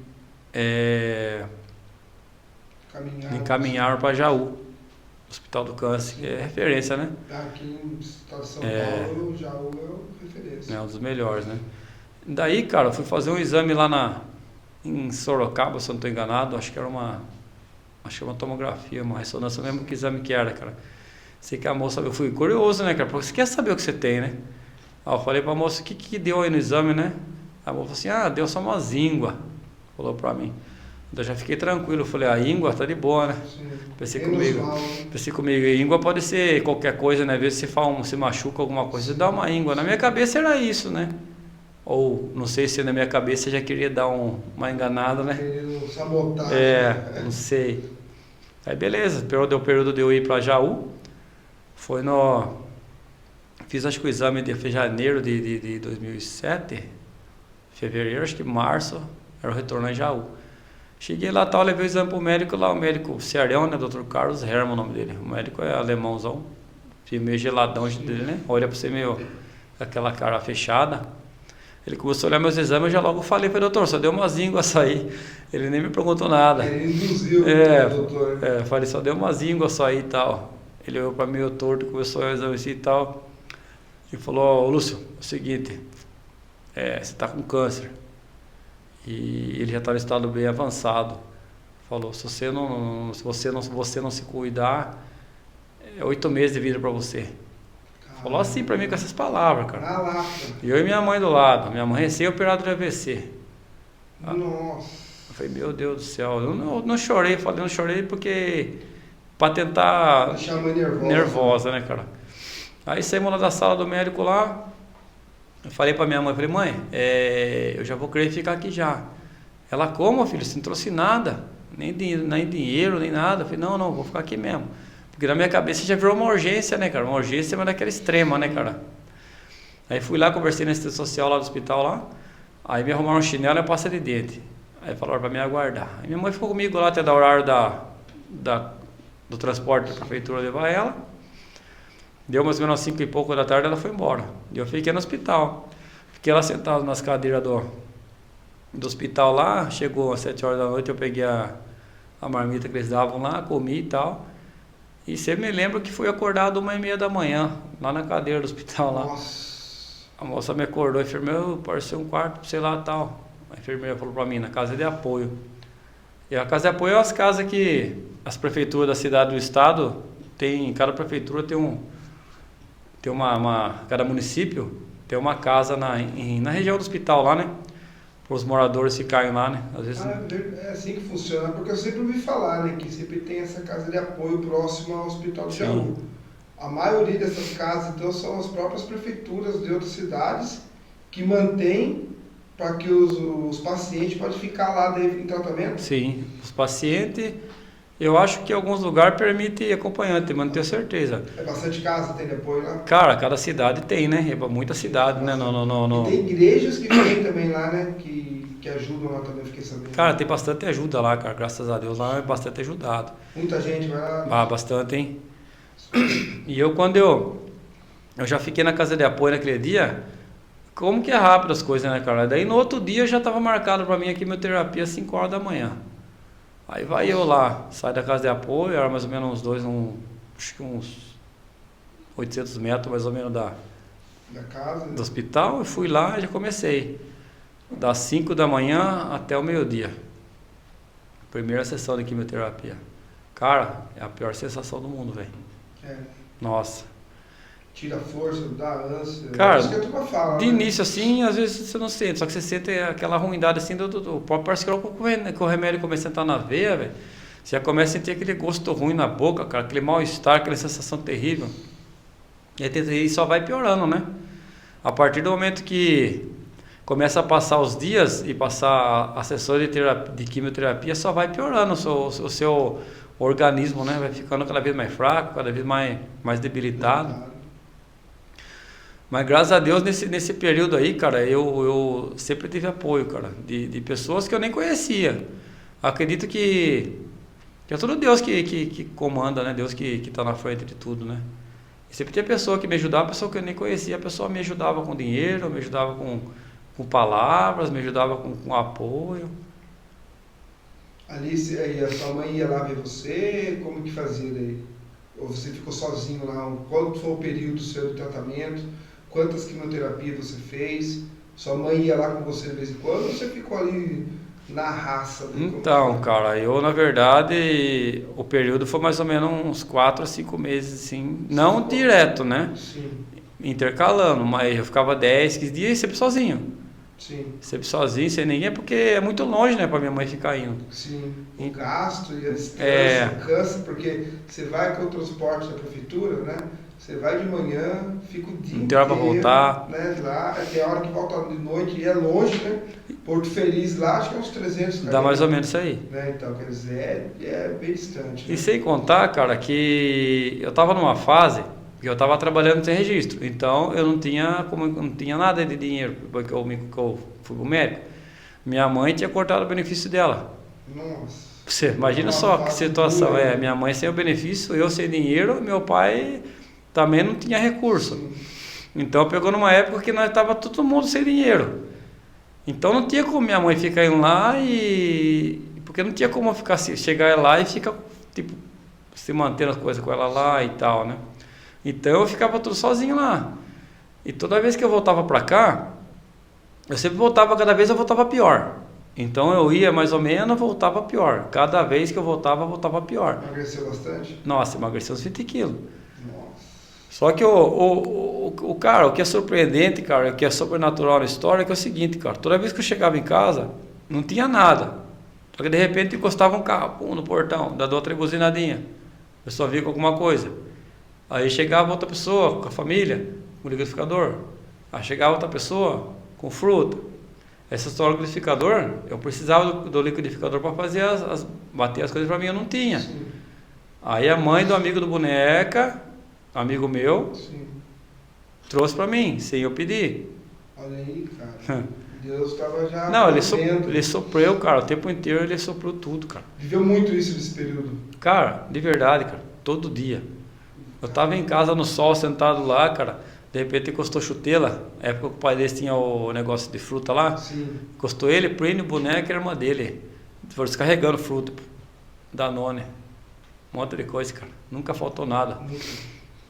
encaminharam para Jaú, Hospital do Câncer, que é referência, né? Aqui no estado de São Paulo, já é referência. É um dos melhores, né? Daí, cara, eu fui fazer um exame lá em Sorocaba, se eu não estou enganado, acho que era uma tomografia, uma ressonância, mesmo que exame que era, cara. Sei que a moça, eu fui curioso, né, cara, porque você quer saber o que você tem, né? Aí eu falei pra moça, o que deu aí no exame, né? A moça falou assim, deu só uma íngua, falou pra mim. Eu já fiquei tranquilo, eu falei, a íngua tá de boa, né? Sim. Pensei comigo, íngua pode ser qualquer coisa, né? Às vezes você machuca alguma coisa, você dá uma íngua. Na minha cabeça era isso, né? Ou, não sei se na minha cabeça já queria dar uma enganada, né? Querendo sabotar. Não sei. Aí beleza, deu o período de eu ir pra Jaú. Fiz acho que o exame de janeiro de 2007, fevereiro, acho que março, era o retorno em Jaú. Cheguei lá, tal, levei o exame pro médico lá, o médico cearense, né, Dr. Carlos Hermann, o nome dele. O médico é alemãozão, meio geladão dele, né? Olha pra você meio aquela cara fechada. Ele começou a olhar meus exames, eu já logo falei para ele, doutor, só deu umas ínguas aí. Ele nem me perguntou nada. Ele induziu, doutor. Falei, só deu umas ínguas só aí e tal. Ele olhou para mim, meio torto, começou a exame assim e tal. E falou, ô Lúcio, é o seguinte, você tá com câncer. E ele já está no estado bem avançado. Falou, se você não se cuidar, 8 meses de vida para você. Falou assim pra mim com essas palavras, cara. E eu e minha mãe do lado. Minha mãe recém-operada de AVC. Nossa. Eu falei, meu Deus do céu. Eu não chorei, não chorei porque... Pra tentar... Deixar a mãe nervosa, né, cara? Aí saímos lá da sala do médico lá. Eu falei pra minha mãe, mãe, eu já vou querer ficar aqui já. Ela, como, filho? Você não trouxe nada. Nem dinheiro, nem nada. Eu falei, não, vou ficar aqui mesmo. Porque na minha cabeça já virou uma urgência, né, cara? Uma urgência, mas daquela extrema, né, cara? Aí fui lá, conversei na assistência social lá do hospital lá. Aí me arrumaram um chinelo e pasta de dente. Aí falaram pra me aguardar. Aí minha mãe ficou comigo lá até dar o horário do transporte da prefeitura levar ela. Deu mais ou menos 5 e pouco da tarde, ela foi embora. E eu fiquei no hospital. Fiquei lá sentado nas cadeiras do hospital lá. Chegou às 7 horas da noite, eu peguei a marmita que eles davam lá, comi e tal. E você me lembra que fui acordado 1h30 da manhã, lá na cadeira do hospital lá. Nossa. A moça me acordou, a enfermeira, apareceu um quarto, sei lá, tal. A enfermeira falou pra mim, na casa de apoio. E a casa de apoio é as casas que as prefeituras da cidade do estado tem, cada prefeitura tem cada município tem uma casa na região do hospital lá, né? Para os moradores ficarem lá, né? Às vezes... É assim que funciona, porque eu sempre ouvi falar, né, que sempre tem essa casa de apoio próxima ao Hospital de Jaú. A maioria dessas casas, então, são as próprias prefeituras de outras cidades que mantêm para que os pacientes podem ficar lá em tratamento? Sim, os pacientes, eu acho que em alguns lugares permite acompanhante, mas não tenho certeza. É bastante casa, tem de apoio lá? Cara, cada cidade tem, né? É muita cidade, né? E tem igrejas que tem também lá, né? Que ajudam lá também, fiquei sabendo. Cara, tem bastante ajuda lá, cara. Graças a Deus lá é bastante ajudado. Muita gente vai lá? Bastante, hein? E quando eu já fiquei na casa de apoio naquele dia, como que é rápido as coisas, né, cara? Daí no outro dia já estava marcado para mim a quimioterapia às 5 horas da manhã. Aí vai eu lá, saio da casa de apoio, era mais ou menos acho que uns 800 metros mais ou menos da casa, do hospital, e fui lá e já comecei. Das 5 da manhã até o meio-dia. Primeira sessão de quimioterapia. Cara, é a pior sensação do mundo, velho. Nossa. Tira a força, dá ânsia. Cara, isso que a turma fala, de né? início assim, às vezes você não sente, só que você sente aquela ruindade assim do próprio, parece que o remédio começa a entrar na veia, velho. Você já começa a sentir aquele gosto ruim na boca, cara, aquele mal-estar, aquela sensação terrível. E só vai piorando, né? A partir do momento que começa a passar os dias e passar a sessão de quimioterapia, só vai piorando o seu organismo, né? Vai ficando cada vez mais fraco, cada vez mais debilitado. Mas graças a Deus, nesse período aí, cara, eu sempre tive apoio, cara, de pessoas que eu nem conhecia. Acredito que é tudo Deus que comanda, né? Deus que tá na frente de tudo, né? E sempre tinha pessoa que me ajudava, pessoa que eu nem conhecia, a pessoa me ajudava com dinheiro, me ajudava com palavras, me ajudava com apoio. Alice, aí a sua mãe ia lá ver você, como que fazia daí? Ou você ficou sozinho lá? Quanto foi o período seu de tratamento? Quantas quimioterapias você fez? Sua mãe ia lá com você de vez em quando ou você ficou ali na raça? Então, cara, eu na verdade, o período foi mais ou menos uns 4 a 5 meses, assim, não direto, né? Sim. Intercalando, mas eu ficava 10, 15 dias sempre sozinho. Sim. Sempre sozinho, sem ninguém, porque é muito longe, né, pra minha mãe ficar indo. Sim, o gasto e a distância, cansa, porque você vai com o transporte da prefeitura, né? Você vai de manhã, fica o dia não tem hora pra voltar. Né? Lá, tem hora que volta de noite e é longe, né? Porto Feliz lá, acho que é uns 300 km. Dá mais ou menos isso aí. Né? Então, quer dizer, é bem distante. Né? E sem contar, cara, que eu tava numa fase que eu tava trabalhando sem registro. Então, eu não tinha nada de dinheiro, porque eu fui pro médico. Minha mãe tinha cortado o benefício dela. Nossa. Você imagina só que situação. Minha mãe sem o benefício, eu sem dinheiro, meu pai também não tinha recurso. Sim. Então pegou numa época que nós tava todo mundo sem dinheiro. Então não tinha como minha mãe ficar indo lá porque não tinha como chegar lá e ficar tipo se mantendo as coisas com ela lá e tal, né? Então eu ficava tudo sozinho lá. E toda vez que eu voltava para cá, eu sempre voltava, cada vez eu voltava pior. Então eu ia mais ou menos, voltava pior. Cada vez que eu voltava pior. Emagreceu bastante? Nossa, emagreceu uns 20 quilos. Nossa. Só que cara, o que é surpreendente, cara, o que é sobrenatural na história é que é o seguinte, cara, toda vez que eu chegava em casa, não tinha nada. Só que de repente encostava um carro, no portão, dava outra buzinadinha. A pessoa via com alguma coisa. Aí chegava outra pessoa com a família, com o liquidificador. Aí chegava outra pessoa com fruta. Essa história do liquidificador, eu precisava do liquidificador para fazer bater as coisas para mim, eu não tinha. Sim. Aí a mãe do amigo do boneca, amigo meu, Sim. trouxe para mim, sem eu pedir. Olha aí, cara. Deus estava já... Não, ele soprou, cara, o tempo inteiro ele soprou tudo, cara. Viveu muito isso nesse período? Cara, de verdade, cara, todo dia. Eu tava em casa no sol, sentado lá, cara, de repente encostou chuteira, na época que o pai dele tinha o negócio de fruta lá. Sim. Encostou ele, prende o boneco e a irmã dele. Foram descarregando fruta, Danone, um monte de coisa, cara, nunca faltou nada.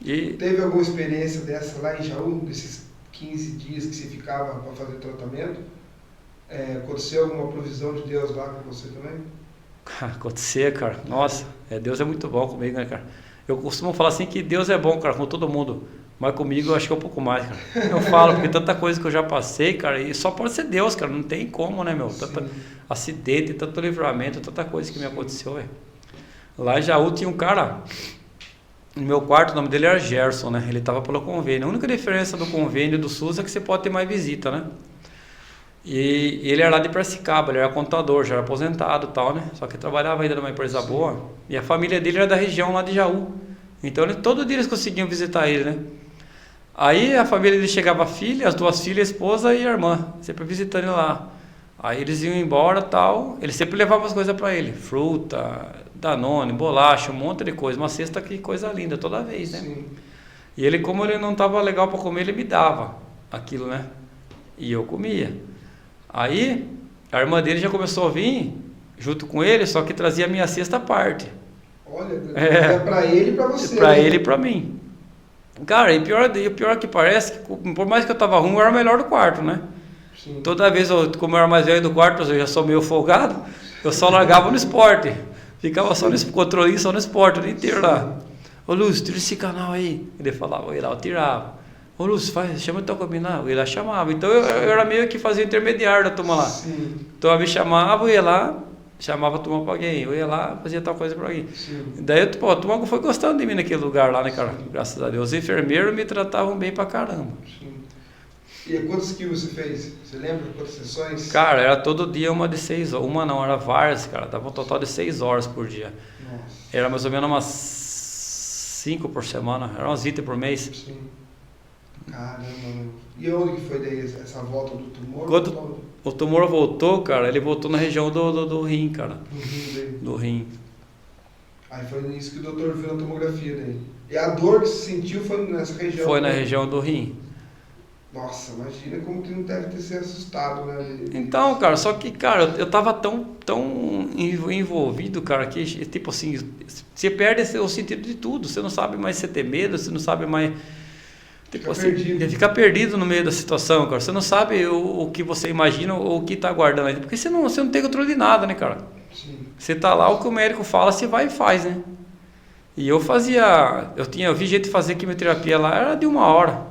E teve alguma experiência dessa lá em Jaú, desses 15 dias que você ficava para fazer tratamento? Aconteceu alguma provisão de Deus lá com você também? Acontecer, cara, nossa, Deus é muito bom comigo, né, cara? Eu costumo falar assim que Deus é bom, cara, com todo mundo, mas comigo eu acho que é um pouco mais, cara. Eu falo, porque tanta coisa que eu já passei, cara, e só pode ser Deus, cara, não tem como, né, meu? Tanto acidente, tanto livramento, tanta coisa que me aconteceu, velho. Lá em Jaú tinha um cara, no meu quarto, o nome dele era Gerson, né? Ele tava pelo convênio. A única diferença do convênio e do SUS é que você pode ter mais visita, né? E ele era lá de Piracicaba, ele era contador, já era aposentado e tal, né? Só que trabalhava ainda numa empresa boa. E a família dele era da região lá de Jaú. Então todo dia eles conseguiam visitar ele, né? Aí a família dele chegava a filha, as duas filhas, a esposa e a irmã, sempre visitando ele lá. Aí eles iam embora e tal, ele sempre levava as coisas para ele, fruta, Danone, bolacha, um monte de coisa, uma cesta, que coisa linda toda vez, né? Sim. E ele, como ele não estava legal para comer, ele me dava aquilo, né? E eu comia. Aí a irmã dele já começou a vir junto com ele, só que trazia a minha cesta à parte. Olha, é para ele e para você. Para né? ele e para mim. Cara, e pior que parece, que por mais que eu tava ruim, eu era o melhor do quarto, né? Sim. Toda vez, como eu era mais velho do quarto, eu já sou meio folgado, eu só largava no esporte. Ficava só no controlinho, só no esporte, o dia inteiro lá. Ô Lúcio, tira esse canal aí. Ele falava, eu ia lá, eu tirava. Ô Lúcio, chama o teu combinar. Eu ia lá, chamava. Então eu era meio que fazia intermediário da turma lá. Sim. Então eu me chamava, eu ia lá, chamava a turma pra alguém, eu ia lá, fazia tal coisa pra alguém. Sim. Daí, pô, a turma foi gostando de mim naquele lugar lá, né, cara? Sim. Graças a Deus. Os enfermeiros me tratavam bem pra caramba. Sim. E quantos quilos você fez? Você lembra quantas sessões? Cara, era todo dia uma de 6 horas. Uma não, era várias, cara. Dava um total de 6 horas por dia. Nossa. Era mais ou menos umas 5 por semana. Era umas 20 por mês. Sim. Caramba, meu. E onde que foi daí essa volta do tumor? Quando o tumor voltou, cara, ele voltou na região do rim, cara. Do rim dele. Do rim. Aí foi nisso que o doutor viu na tomografia dele. E a dor que você sentiu foi nessa região? Foi na região do rim. Nossa, imagina como que não deve ter se assustado, né? Então, cara, só que, cara, eu tava tão envolvido, cara, que, tipo assim, você perde o sentido de tudo. Você não sabe mais se ter medo, você não sabe mais... Tipo assim, ficar perdido no meio da situação, cara. Você não sabe o que você imagina ou o que tá aguardando aí. Porque você não tem controle de nada, né, cara? Sim. Você tá lá, o que o médico fala, você vai e faz, né? E eu vi gente fazer quimioterapia lá, era de 1 hora,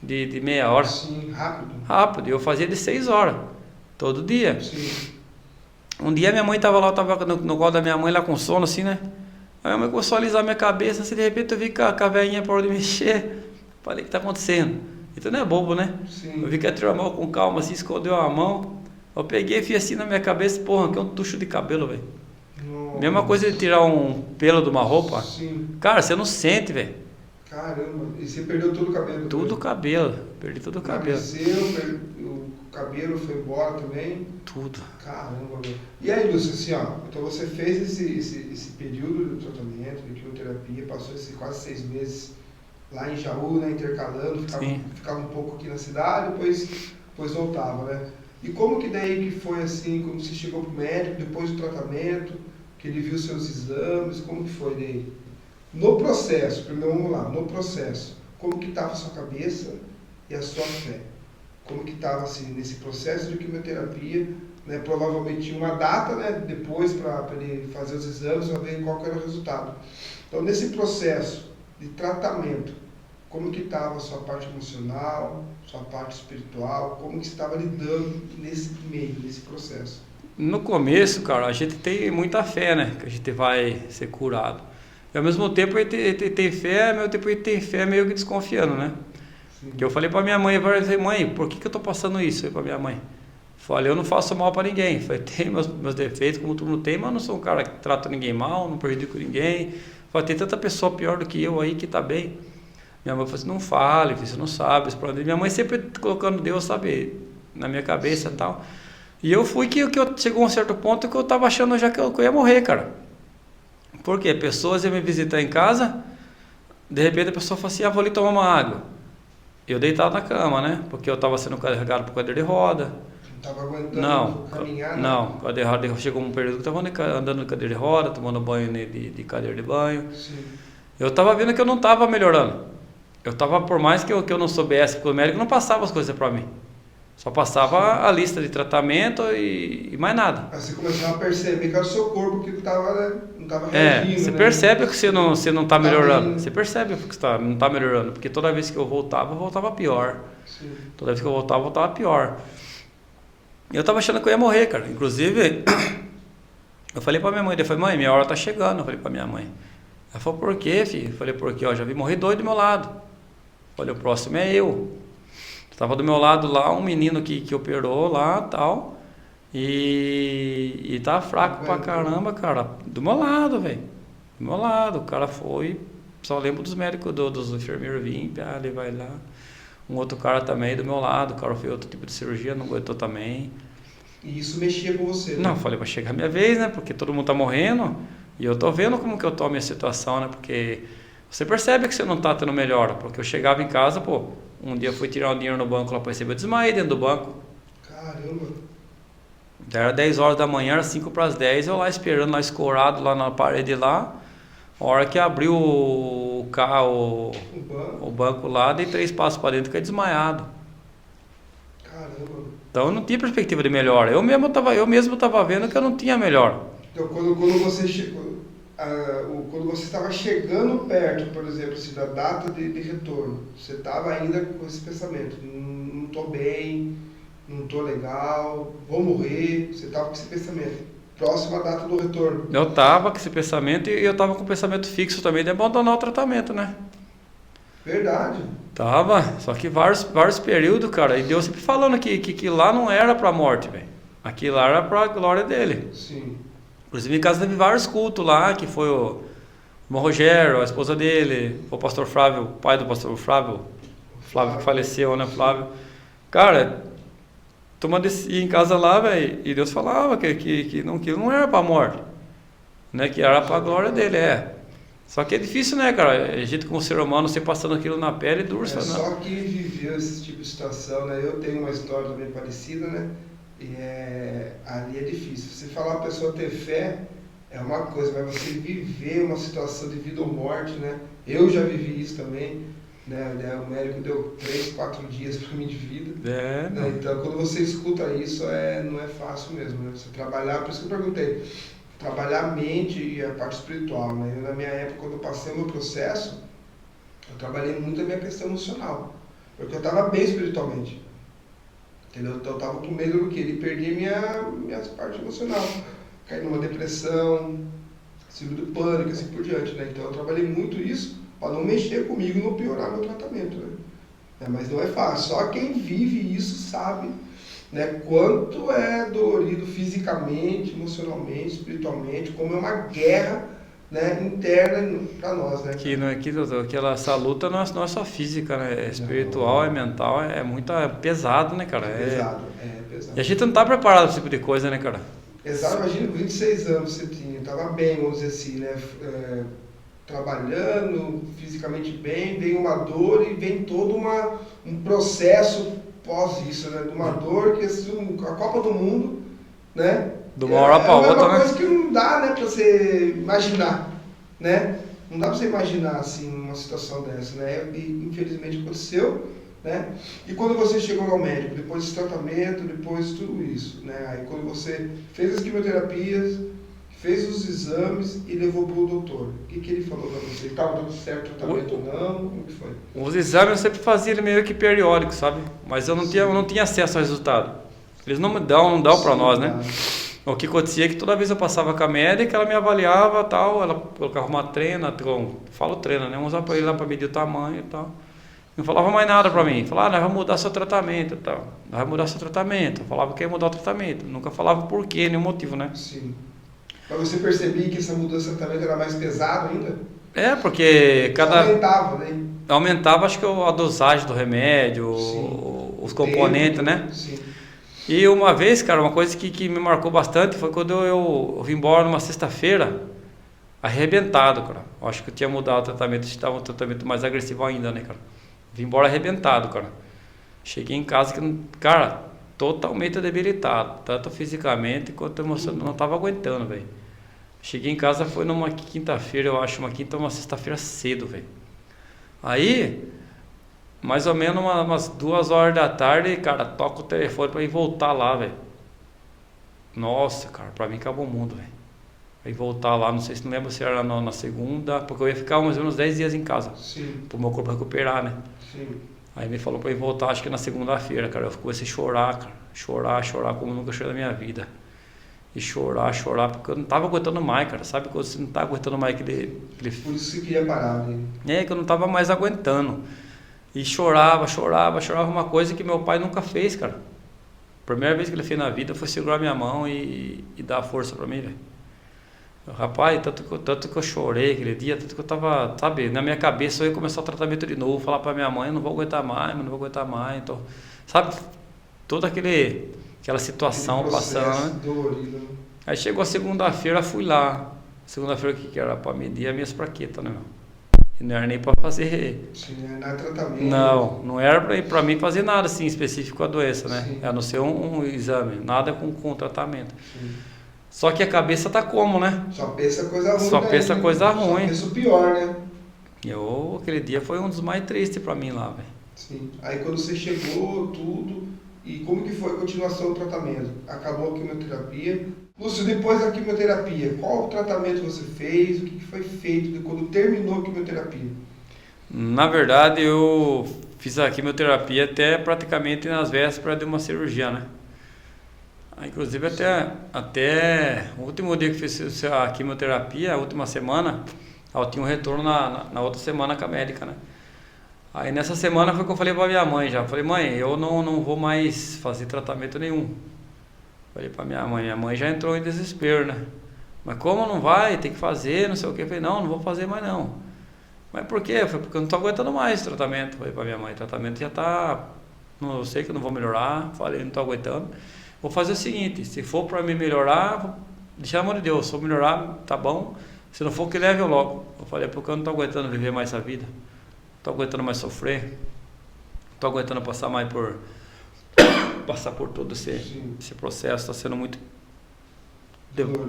de meia hora. Sim, rápido. Rápido, e eu fazia de 6 horas, todo dia. Sim. Um dia minha mãe tava lá, eu tava no colo da minha mãe lá com sono, assim, né? Aí a mãe começou a alisar minha cabeça, assim, de repente eu vi que a velhinha parou de mexer. Falei, o que tá acontecendo? Então não é bobo, né? Sim. Eu vi que ela tirou a mão com calma, assim, escondeu a mão. Eu peguei e fiz assim na minha cabeça, porra, que é um tucho de cabelo, velho. Mesma coisa de tirar um pelo de uma roupa. Sim. Cara, você não sente, velho. Caramba, e você perdeu todo o cabelo? Tudo o cabelo, perdi todo o cabelo. O cabelo foi embora também? Tudo. Caramba, meu. E aí, Lúcio, assim, ó, então você fez esse período de tratamento, de quimioterapia, passou esses quase 6 meses lá em Jaú, né, intercalando, ficava um pouco aqui na cidade, depois voltava, né? E como que daí que foi assim, quando você chegou pro médico, depois do tratamento, que ele viu seus exames, como que foi daí? No processo, primeiro vamos lá, no processo, como que estava a sua cabeça e a sua fé? Como que estava assim, nesse processo de quimioterapia, né? Provavelmente tinha uma data, né, depois para ele fazer os exames, para ver qual que era o resultado. Então, nesse processo de tratamento, como que estava a sua parte emocional, sua parte espiritual, como que estava lidando nesse meio, nesse processo? No começo, cara, a gente tem muita fé, né? Que a gente vai ser curado. E ao mesmo tempo a gente tem fé, ao mesmo tempo a gente tem fé meio que desconfiando, né? Sim. Que eu falei pra minha mãe, mãe, por que eu tô passando isso aí pra minha mãe? Falei, eu não faço mal pra ninguém. Falei, tem meus defeitos, como todo mundo tem, mas eu não sou um cara que trata ninguém mal, não prejudico ninguém. Falei, tem tanta pessoa pior do que eu aí que tá bem. Minha mãe falou assim, não fale, você não sabe. Minha mãe sempre colocando Deus, sabe, na minha cabeça e tal. E eu fui que chegou a um certo ponto que eu tava achando já que eu ia morrer, cara. Por quê? Pessoas iam me visitar em casa, de repente a pessoa falou assim, vou ali tomar uma água. Eu deitado na cama, né? Porque eu tava sendo carregado por cadeira de roda. Não estava aguentando caminhar? Não, chegou um período que eu tava andando de cadeira de roda, tomando banho de cadeira de banho. Sim. Eu tava vendo que eu não tava melhorando. Eu tava, por mais que eu não soubesse, porque o médico não passava as coisas para mim. Só passava a lista de tratamento e mais nada. Aí você começava a perceber que era o seu corpo que tava, né, não estava reagindo. Você né? percebe que você não tá melhorando. Você percebe que você não tá melhorando. Porque toda vez que eu voltava pior. Sim. Toda vez que eu voltava pior. E eu tava achando que eu ia morrer, cara. Inclusive, eu falei pra minha mãe, mãe, minha hora tá chegando. Eu falei pra minha mãe. Ela falou, por quê, filho? Eu falei, porque já vi morrer 2 do meu lado. Eu falei, o próximo é eu. Estava do meu lado lá um menino que operou lá e tal. E tá fraco pra caramba, cara. Do meu lado, velho. Do meu lado. O cara foi. Só lembro dos médicos, dos enfermeiros virem, ele vai lá. Um outro cara também do meu lado. O cara foi outro tipo de cirurgia, não aguentou também. E isso mexia com você, né? Não, falei, vai chegar a minha vez, né? Porque todo mundo tá morrendo. E eu tô vendo como que eu tô a minha situação, né? Porque você percebe que você não tá tendo melhora. Porque eu chegava em casa, pô. Um dia eu fui tirar um dinheiro no banco lá para receber, eu desmaiei dentro do banco. Caramba! Já era 10 horas da manhã, era 5 para as 10, eu lá esperando, lá escorado, lá na parede lá. A hora que abriu o carro, o banco lá, dei 3 passos para dentro e fiquei desmaiado. Caramba! Então eu não tinha perspectiva de melhora. Eu mesmo tava vendo que eu não tinha melhora. Então quando você chegou... quando você estava chegando perto, por exemplo, assim, da data de retorno, você estava ainda com esse pensamento, não estou bem, não estou legal, vou morrer, você estava com esse pensamento. próxima data do retorno. Eu tava com esse pensamento e eu tava com o pensamento fixo também de abandonar o tratamento, né? Verdade. Tava, só que vários períodos, cara, e Deus sempre falando que lá não era pra morte, velho. Aqui lá era pra glória dele. Sim. Inclusive em casa teve vários cultos lá, que foi o irmão Rogério, a esposa dele, o pastor Flávio, o pai do pastor Flávio que faleceu, né, Flávio. Cara, tomando ia em casa lá, velho, e Deus falava que não era pra morte, né, que era pra glória dele, Só que é difícil, né, cara? A gente como ser humano, você passando aquilo na pele, duro, né? Só quem viveu esse tipo de situação, né? Eu tenho uma história também parecida, né? E ali é difícil. Você falar a pessoa ter fé é uma coisa, mas você viver uma situação de vida ou morte, né? Eu já vivi isso também, né? O médico deu 3, 4 dias para mim de vida. Né? Então, quando você escuta isso, não é fácil mesmo, né? Você trabalhar, por isso que eu perguntei, trabalhar a mente e a parte espiritual, né? Eu, na minha época, quando eu passei o meu processo, eu trabalhei muito a minha questão emocional, porque eu estava bem espiritualmente. Entendeu? Então eu estava com medo do quê? De perder minha parte emocional. Cair numa depressão, síndrome do pânico, assim por diante, né? Então eu trabalhei muito isso para não mexer comigo e não piorar meu tratamento, né? Mas não é fácil. Só quem vive isso sabe, né? Quanto é dolorido fisicamente, emocionalmente, espiritualmente, como é uma guerra, né, interna para nós, né? Essa luta não é só física, né? É espiritual, é mental, é muito pesado, né, cara? É pesado. E a gente não tá preparado para esse tipo de coisa, né, cara? Exato, imagina, 26 anos você tinha, estava bem, vamos dizer assim, né? Trabalhando, fisicamente bem, vem uma dor e vem todo um processo pós isso, né? De uma dor que assim, a Copa do Mundo, né? De uma hora para outra, né? É uma coisa que não dá, né, para você imaginar, né? Não dá para você imaginar, assim, uma situação dessa, né? E infelizmente aconteceu, né? E quando você chegou ao médico, depois desse tratamento, depois de tudo isso, né? Aí quando você fez as quimioterapias, fez os exames e levou para o doutor, o que ele falou para você? Estava dando certo o tratamento ou não? Como que foi? Os exames eu sempre fazia meio que periódico, sabe? Mas eu não tinha acesso ao resultado. Eles não dão para nós, né? O que acontecia é que toda vez eu passava com a médica, ela me avaliava e tal, ela colocava uma trena, falo trena, né? Uns aparelhos lá para medir o tamanho e tal. Não falava mais nada para mim. Falava, nós vamos mudar seu tratamento e tal. Nós vamos mudar seu tratamento. Eu falava que ia mudar o tratamento. Nunca falava por quê, nenhum motivo, né? Sim. Mas você percebia que essa mudança de tratamento era mais pesado ainda? Porque aumentava, né? Aumentava, acho que a dosagem do remédio, os componentes, né? Sim. E uma vez, cara, uma coisa que me marcou bastante foi quando eu vim embora numa sexta-feira, arrebentado, cara. Eu acho que eu tinha mudado o tratamento, estava um tratamento mais agressivo ainda, né, cara? Vim embora arrebentado, cara. Cheguei em casa, cara, totalmente debilitado, tanto fisicamente quanto emocionalmente, não estava aguentando, velho. Cheguei em casa, foi numa quinta-feira, eu acho, uma quinta ou uma sexta-feira cedo, velho. Aí, mais ou menos umas 2 horas da tarde, cara, toca o telefone pra ir voltar lá, velho. Nossa, cara, pra mim acabou o mundo, velho. Aí voltar lá, não sei se não lembro se era na segunda, porque eu ia ficar mais ou menos 10 dias em casa. Sim. Pro meu corpo recuperar, né? Sim. Aí me falou pra ir voltar, acho que na segunda-feira, cara. Eu comecei a chorar, cara. Chorar como nunca chorei na minha vida. E chorar, porque eu não tava aguentando mais, cara. Sabe quando você não tá aguentando mais aquele... Por isso que queria parar, né? Que eu não tava mais aguentando. E chorava uma coisa que meu pai nunca fez, cara. A primeira vez que ele fez na vida foi segurar minha mão e dar força pra mim, velho. Rapaz, tanto que eu chorei aquele dia, tanto que eu tava, sabe, na minha cabeça eu ia começar o tratamento de novo, falar pra minha mãe, não vou aguentar mais, então, sabe, toda aquela situação passando. Dolorido, né? Aí chegou a segunda-feira, fui lá. Segunda-feira que era pra medir as minhas plaquetas, né, meu? E não era nem pra fazer. Sim, não era tratamento. Não era pra mim fazer nada assim específico com a doença, né? Sim. A não ser um exame, nada com tratamento. Sim. Só que a cabeça tá como, né? Só pensa coisa ruim. Só pensa coisa ruim. Só pensa o pior, né? Aquele dia foi um dos mais tristes pra mim lá, velho. Sim. Aí quando você chegou, tudo, e como que foi a continuação do tratamento? Acabou a quimioterapia. Lúcio, depois da quimioterapia, qual o tratamento você fez? O que foi feito quando terminou a quimioterapia? Na verdade, eu fiz a quimioterapia até praticamente nas vésperas de uma cirurgia, né? Inclusive até o último dia que fiz a quimioterapia, a última semana, eu tinha um retorno na outra semana com a médica, né? Aí nessa semana foi que eu falei pra minha mãe já. Falei, mãe, eu não vou mais fazer tratamento nenhum. Falei pra minha mãe já entrou em desespero, né? Mas como não vai? Tem que fazer, não sei o que. Eu falei, não vou fazer mais não. Mas por quê? Foi porque eu não tô aguentando mais o tratamento. Falei pra minha mãe, o tratamento já tá... Eu sei que eu não vou melhorar. Falei, não tô aguentando. Vou fazer o seguinte, se for pra mim melhorar, deixa a mão de Deus. Se for melhorar, tá bom. Se não for, que leve eu logo. Eu falei, porque eu não tô aguentando viver mais essa vida. Tô aguentando mais sofrer. Tô aguentando passar por todo esse processo. Está sendo muito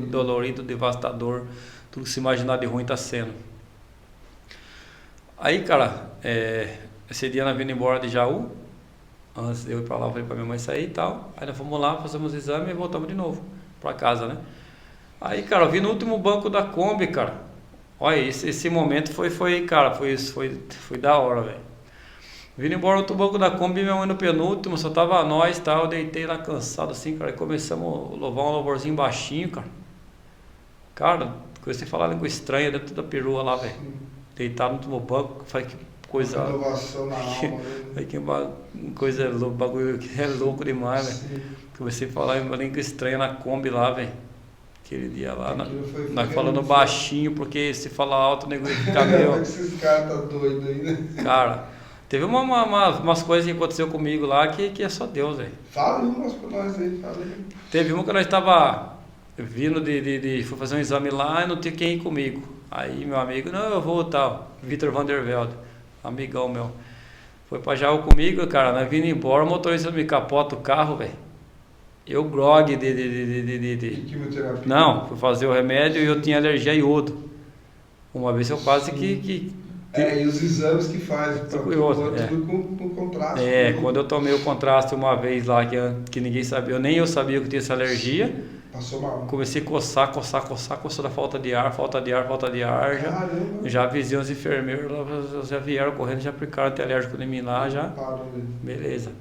dolorido, devastador. Tudo que se imaginar de ruim está sendo. Aí, cara, esse dia nós vindo embora de Jaú. Antes de eu ir pra lá, eu falei pra minha mãe sair e tal. Aí nós fomos lá, fazemos o exame e voltamos de novo pra casa, né? Aí, cara, eu vi no último banco da Kombi, cara. Olha, esse momento foi da hora, velho. Vindo embora no outro banco da Kombi, minha mãe no penúltimo, só tava nós e tal. Eu deitei lá cansado assim, cara. E começamos a louvar um louvorzinho baixinho, cara. Cara, comecei a falar língua estranha dentro da perua lá, velho. Deitado no último banco, falei que coisa. Inovação na alma, né? Que coisa, bagulho que é louco demais, velho. Comecei a falar uma língua estranha na Kombi lá, velho. Aquele dia lá, nós falando baixinho, porque se falar alto o nego ia ficar meio... Esses caras tá doido aí, né? Cara, teve umas coisas que aconteceu comigo lá que é só Deus, velho. Fala umas pra nós aí, fala aí. Teve uma que nós tava vindo fui fazer um exame lá e não tinha quem ir comigo. Aí meu amigo, não, eu vou tal, Vitor Vandervelde, amigão meu. Foi pra Jaú comigo, cara, nós vindo embora, o motorista me capota o carro, velho. Eu grog de quimioterapia. Não, fui fazer o remédio e eu tinha alergia a iodo. Uma vez eu quase que e os exames que faz, tudo com contraste. Quando eu tomei o contraste uma vez lá que ninguém sabia, nem eu sabia que eu tinha essa alergia. Passou mal. Comecei a coçar da falta de ar. Já avisei os enfermeiros, já vieram correndo, já aplicaram antialérgico em mim lá, já. Beleza.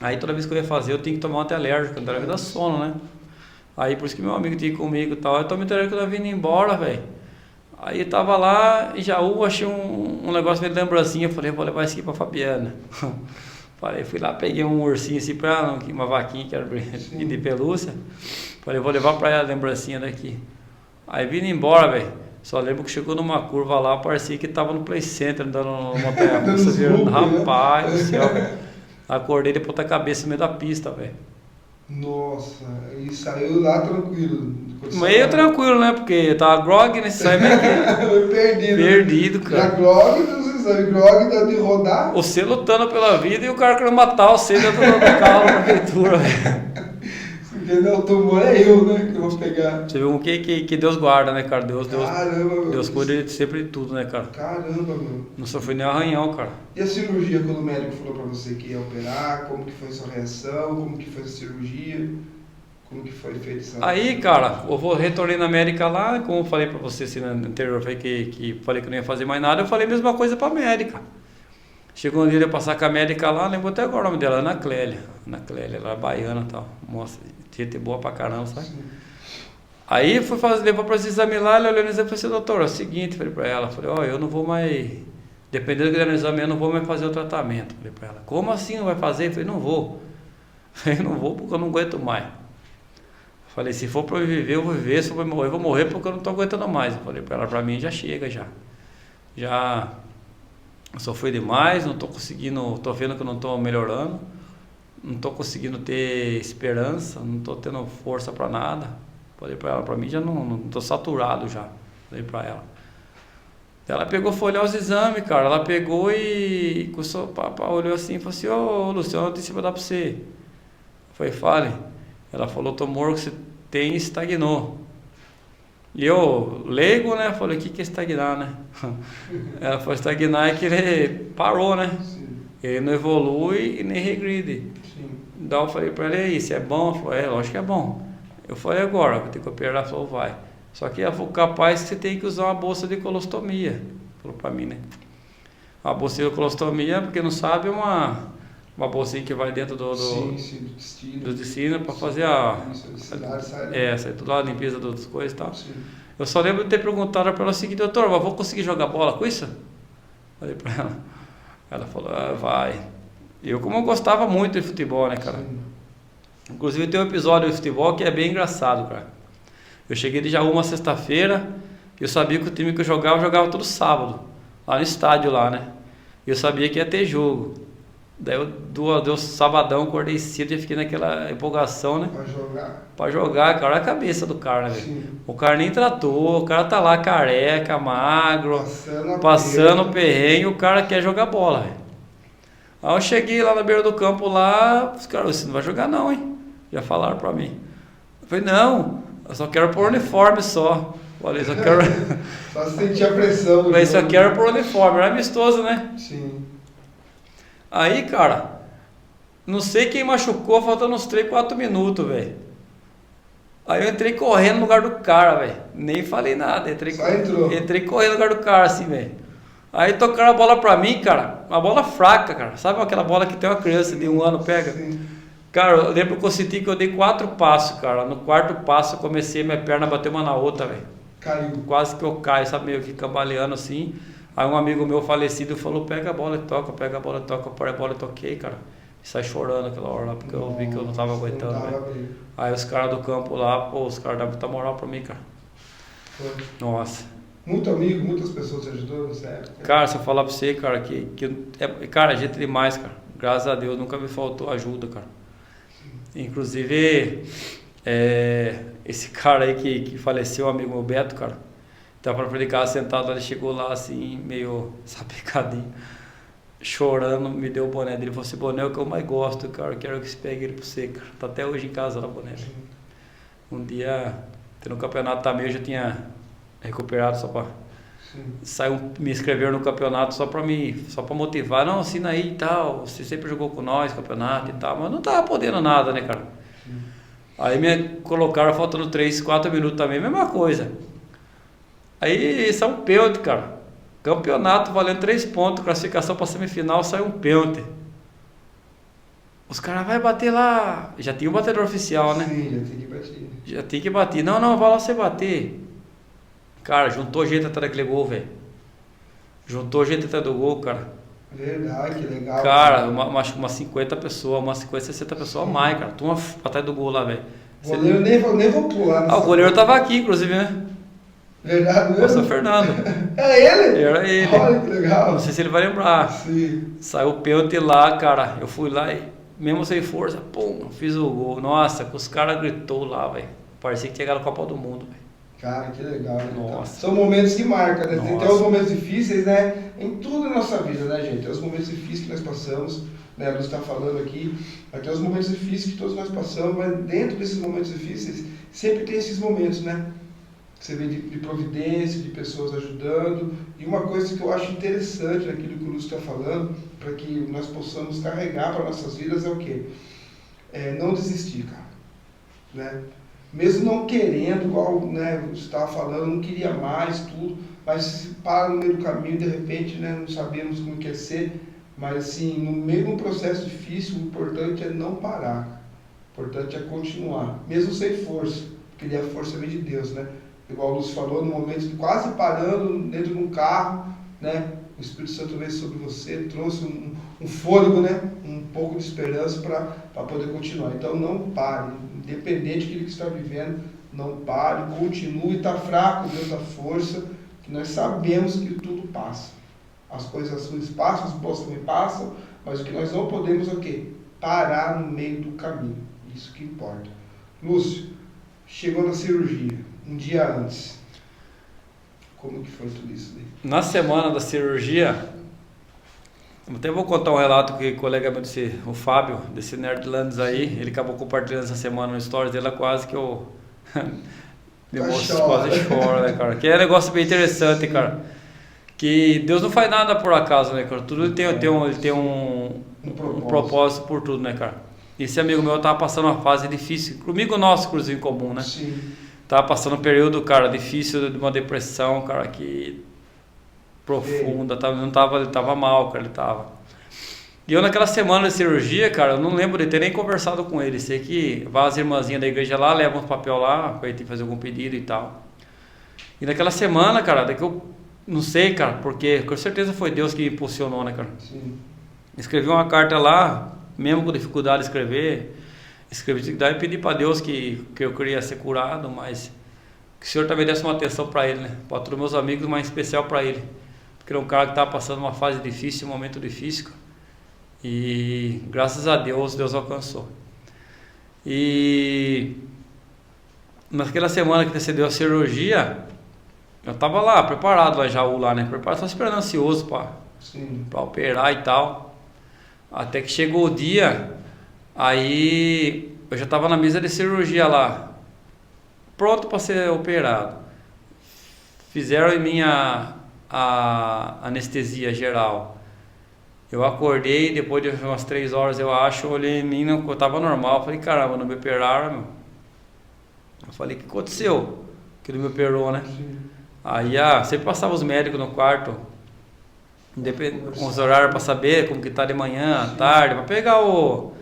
Aí toda vez que eu ia fazer, eu tinha que tomar um antialérgico, não era vida sono, né? Aí por isso que meu amigo tinha comigo e tal. Eu tomei antialérgico quando eu vindo embora, velho. Aí eu tava lá em Jaú, achei um negócio meio de lembrancinha. Falei, vou levar isso aqui pra Fabiana. Falei, fui lá, peguei um ursinho assim pra ela, uma vaquinha que era de pelúcia. Falei, vou levar pra ela a lembrancinha daqui. Aí vindo embora, velho. Só lembro que chegou numa curva lá, parecia que tava no Play Center, andando no montanha-russa, virando. Rapaz do céu, velho. Acordei de ponta cabeça no meio da pista, velho. Nossa, e saiu lá tranquilo. Meio tranquilo, né? Porque tava grog, né? Sai meio que... Perdido, cara. Já grog dos exames, grog de rodar. Você lutando pela vida e o cara querendo matar você dentro do carro da prefeitura, velho. Quem não tomou é eu, né? Que eu vou pegar. Você viu que Deus guarda, né, cara? Caramba, Deus cuida sempre de tudo, né, cara? Caramba, meu. Não sofri nem arranhão, cara. E a cirurgia, quando o médico falou pra você que ia operar, como que foi a sua reação, como que foi a cirurgia, como que foi feita essa... Aí, cara, eu retornei na América lá, como eu falei pra você assim, no anterior, falei que não ia fazer mais nada, eu falei a mesma coisa pra América. Chegou um dia de eu passar com a médica lá, lembro até agora o nome dela, Ana Clélia. Ana Clélia, ela era baiana e tal. Moça, gente boa pra caramba, sabe? Sim. Aí fui levar para esse exame lá, ela olhou no exame e falou assim, doutor, é o seguinte, falei pra ela, eu não vou mais, dependendo do que der no exame, eu não vou mais fazer o tratamento. Falei pra ela, como assim não vai fazer? Eu falei, não vou. Eu não vou porque eu não aguento mais. Falei, se for pra eu viver, eu vou viver, se for pra eu morrer, eu vou morrer porque eu não tô aguentando mais. Eu falei pra ela, pra mim já chega, já sofri demais, não tô conseguindo, tô vendo que eu não tô melhorando, não tô conseguindo ter esperança, não tô tendo força pra nada. Falei pra ela, pra mim já não tô saturado já. Falei pra ela. Ela pegou, foi olhar os exames, cara, ela pegou e olhou assim e falou assim, ô Luciano, eu disse pra dar pra você. Foi, fale. Ela falou, o tumor que você tem estagnou. E eu, leigo, né? Falei, o que é estagnar, né? Ela falou, estagnar é que ele parou, né? Sim. Ele não evolui e nem regride. Sim. Então eu falei pra ela, e aí, isso é bom? Ela falou, lógico que é bom. Eu falei, agora, vou ter que operar. Ela falou, vai. Só que ela falou, capaz que você tem que usar uma bolsa de colostomia. Falou pra mim, né? A bolsa de colostomia, porque não sabe, é uma bolsinha que vai dentro sim, do destino para fazer a... sai tudo a limpeza das coisas e tal. Sim. Eu só lembro de ter perguntado para ela o seguinte: doutor, mas vou conseguir jogar bola com isso? Falei para ela. Ela falou: vai. Eu, como eu gostava muito de futebol, né, cara? Sim. Inclusive tem um episódio de futebol que é bem engraçado, cara. Eu cheguei de Jaú uma sexta-feira, e eu sabia que o time que eu jogava todo sábado, lá no estádio lá, né? E eu sabia que ia ter jogo. Daí deu sabadão, acordei cedo e fiquei naquela empolgação, né? Pra jogar, cara, olha a cabeça do cara, né, velho? O cara nem tratou, o cara tá lá careca, magro, passando perrengue, o cara quer jogar bola, velho. Aí eu cheguei lá na beira do campo lá, os caras, você não vai jogar não, hein? Já falaram pra mim. Eu falei, não, eu só quero pôr uniforme só. Falei, só quero... Só sentir a pressão. Falei, só quero pôr uniforme, era amistoso, né? Sim. Aí, cara, não sei quem machucou, faltando uns 3, 4 minutos, velho. Aí eu entrei correndo no lugar do cara, velho. Nem falei nada, entrei correndo no lugar do cara, assim, velho. Aí tocaram a bola pra mim, cara, uma bola fraca, cara. Sabe aquela bola que tem uma criança de 1 ano pega? Sim. Cara, eu lembro que eu senti que eu dei 4 passos, cara. No 4º passo eu comecei, minha perna bateu uma na outra, velho. Caiu. Quase que eu caio, sabe, meio que cambaleando assim. Aí um amigo meu falecido falou, pega a bola e toca, pega a bola e toca, põe a bola e toquei, cara. E sai chorando aquela hora lá, porque eu vi que eu não tava aguentando, velho. Aí os caras do campo lá, pô, os caras davam muita moral pra mim, cara. Foi. Nossa. Muito amigo, muitas pessoas te ajudou nessa época. Cara, se eu falar pra você, cara, cara, gente demais, cara. Graças a Deus, nunca me faltou ajuda, cara. Inclusive, esse cara aí que faleceu, o amigo meu Beto, cara. Tava pra frente de casa sentado, ele chegou lá assim, meio sapecadinho, chorando, me deu o boné dele. Ele falou assim, boné é o que eu mais gosto, cara, quero que você pegue ele pra você, cara. Tá até hoje em casa lá, o boné. Um dia, tendo um campeonato também, eu já tinha recuperado só pra... me inscrever no campeonato só pra motivar. Não, assina aí e tal, você sempre jogou com nós, campeonato e tal, mas não tava podendo nada, né, cara? Sim. Aí me colocaram faltando 3, 4 minutos também, mesma coisa. Aí saiu um pênalti, cara. Campeonato valendo 3 pontos, classificação para semifinal, saiu um pênalti. Os caras vão bater lá. Já tinha um batedor oficial, né? Sim, já tem que bater. Já tem que bater. Não, vai lá você bater. Cara, juntou gente atrás daquele gol, velho. Juntou gente atrás do gol, cara. Verdade, que legal. Cara, acho que umas 50 pessoas, umas 50, 60 pessoas a mais, cara. Turma atrás do gol lá, velho. O goleiro nem vou pular. O goleiro tava aqui, inclusive, né? Verdade mesmo? Pastor Fernando. É ele? Era ele. Olha que legal. Não sei se ele vai lembrar. Sim. Saiu o pênalti lá, cara. Eu fui lá e, mesmo sem força, pum, fiz o gol. Nossa, que os caras gritou lá, velho. Parecia que tinha ganhado a Copa do Mundo, velho. Cara, que legal. Nossa. São momentos que marcam, né? Nossa. Tem os momentos difíceis, né? Em tudo na nossa vida, né, gente? Tem os momentos difíceis que nós passamos, né? A Luz está falando aqui. Vai ter os momentos difíceis que todos nós passamos, mas dentro desses momentos difíceis, sempre tem esses momentos, né? Você vê de providência, de pessoas ajudando. E uma coisa que eu acho interessante naquilo que o Lúcio está falando, para que nós possamos carregar para nossas vidas, é o quê? Não desistir, cara. Né? Mesmo não querendo, igual, né, você estava falando, não queria mais, tudo, mas se para no meio do caminho, de repente, né, não sabemos como quer ser, mas assim, no meio de um processo difícil, o importante é não parar, cara. O importante é continuar, mesmo sem força, porque a força vem de Deus, né? Igual o Lúcio falou, no momento de quase parando dentro de um carro, né? O Espírito Santo veio sobre você, trouxe um fôlego, né? Um pouco de esperança para poder continuar. Então não pare, independente daquilo que está vivendo, não pare, continue, está fraco, Deus dá força, que nós sabemos que tudo passa. As coisas ruins passam, as boas também passam, mas o que nós não podemos é o quê? Parar no meio do caminho. Isso que importa. Lúcio, chegou na cirurgia. Um dia antes, como que foi tudo isso daí? Na semana da cirurgia, até vou contar um relato que o colega meu disse, o Fábio, desse Nerdlands aí, ele acabou compartilhando essa semana no stories dele, quase que eu quase choro, né, cara? Que é um negócio bem interessante, cara. Que Deus não faz nada por acaso, né, cara? Tudo ele tem um propósito por tudo, né, cara? Esse amigo meu tava passando uma fase difícil, comigo nosso, inclusive, em comum, né? Sim. Tava passando um período, cara, difícil, de uma depressão, cara, que profunda, ele tava mal, cara, ele tava. E eu naquela semana de cirurgia, cara, eu não lembro de ter nem conversado com ele. Sei que as irmãzinhas da igreja lá, levam uns papel lá, pra ele ter que fazer algum pedido e tal. E naquela semana, cara, daqui eu não sei, cara, porque com certeza foi Deus que impulsionou, né, cara? Sim. Escrevi uma carta lá, mesmo com dificuldade de escrever. Escrevi, daí pedi pra Deus que eu queria ser curado, mas que o Senhor também desse uma atenção pra ele, né? Pra todos meus amigos, mas em especial pra ele. Porque era um cara que tava passando uma fase difícil, um momento difícil, cara. E graças a Deus, Deus alcançou. E naquela semana que antecedeu a cirurgia, eu tava lá, preparado lá em Jaú, lá, né? Preparado, só esperando, ansioso pra operar e tal. Até que chegou o dia, aí eu já tava na mesa de cirurgia lá, pronto para ser operado. Fizeram em mim a anestesia geral. Eu acordei, depois de umas 3 horas, eu acho, eu olhei em mim, eu tava normal. Eu falei, caramba, não me operaram, meu. Eu falei, o que aconteceu? Que não me operou, né? Sim. Aí, sempre passava os médicos no quarto, com os horários para saber como que tá de manhã, à tarde, para pegar os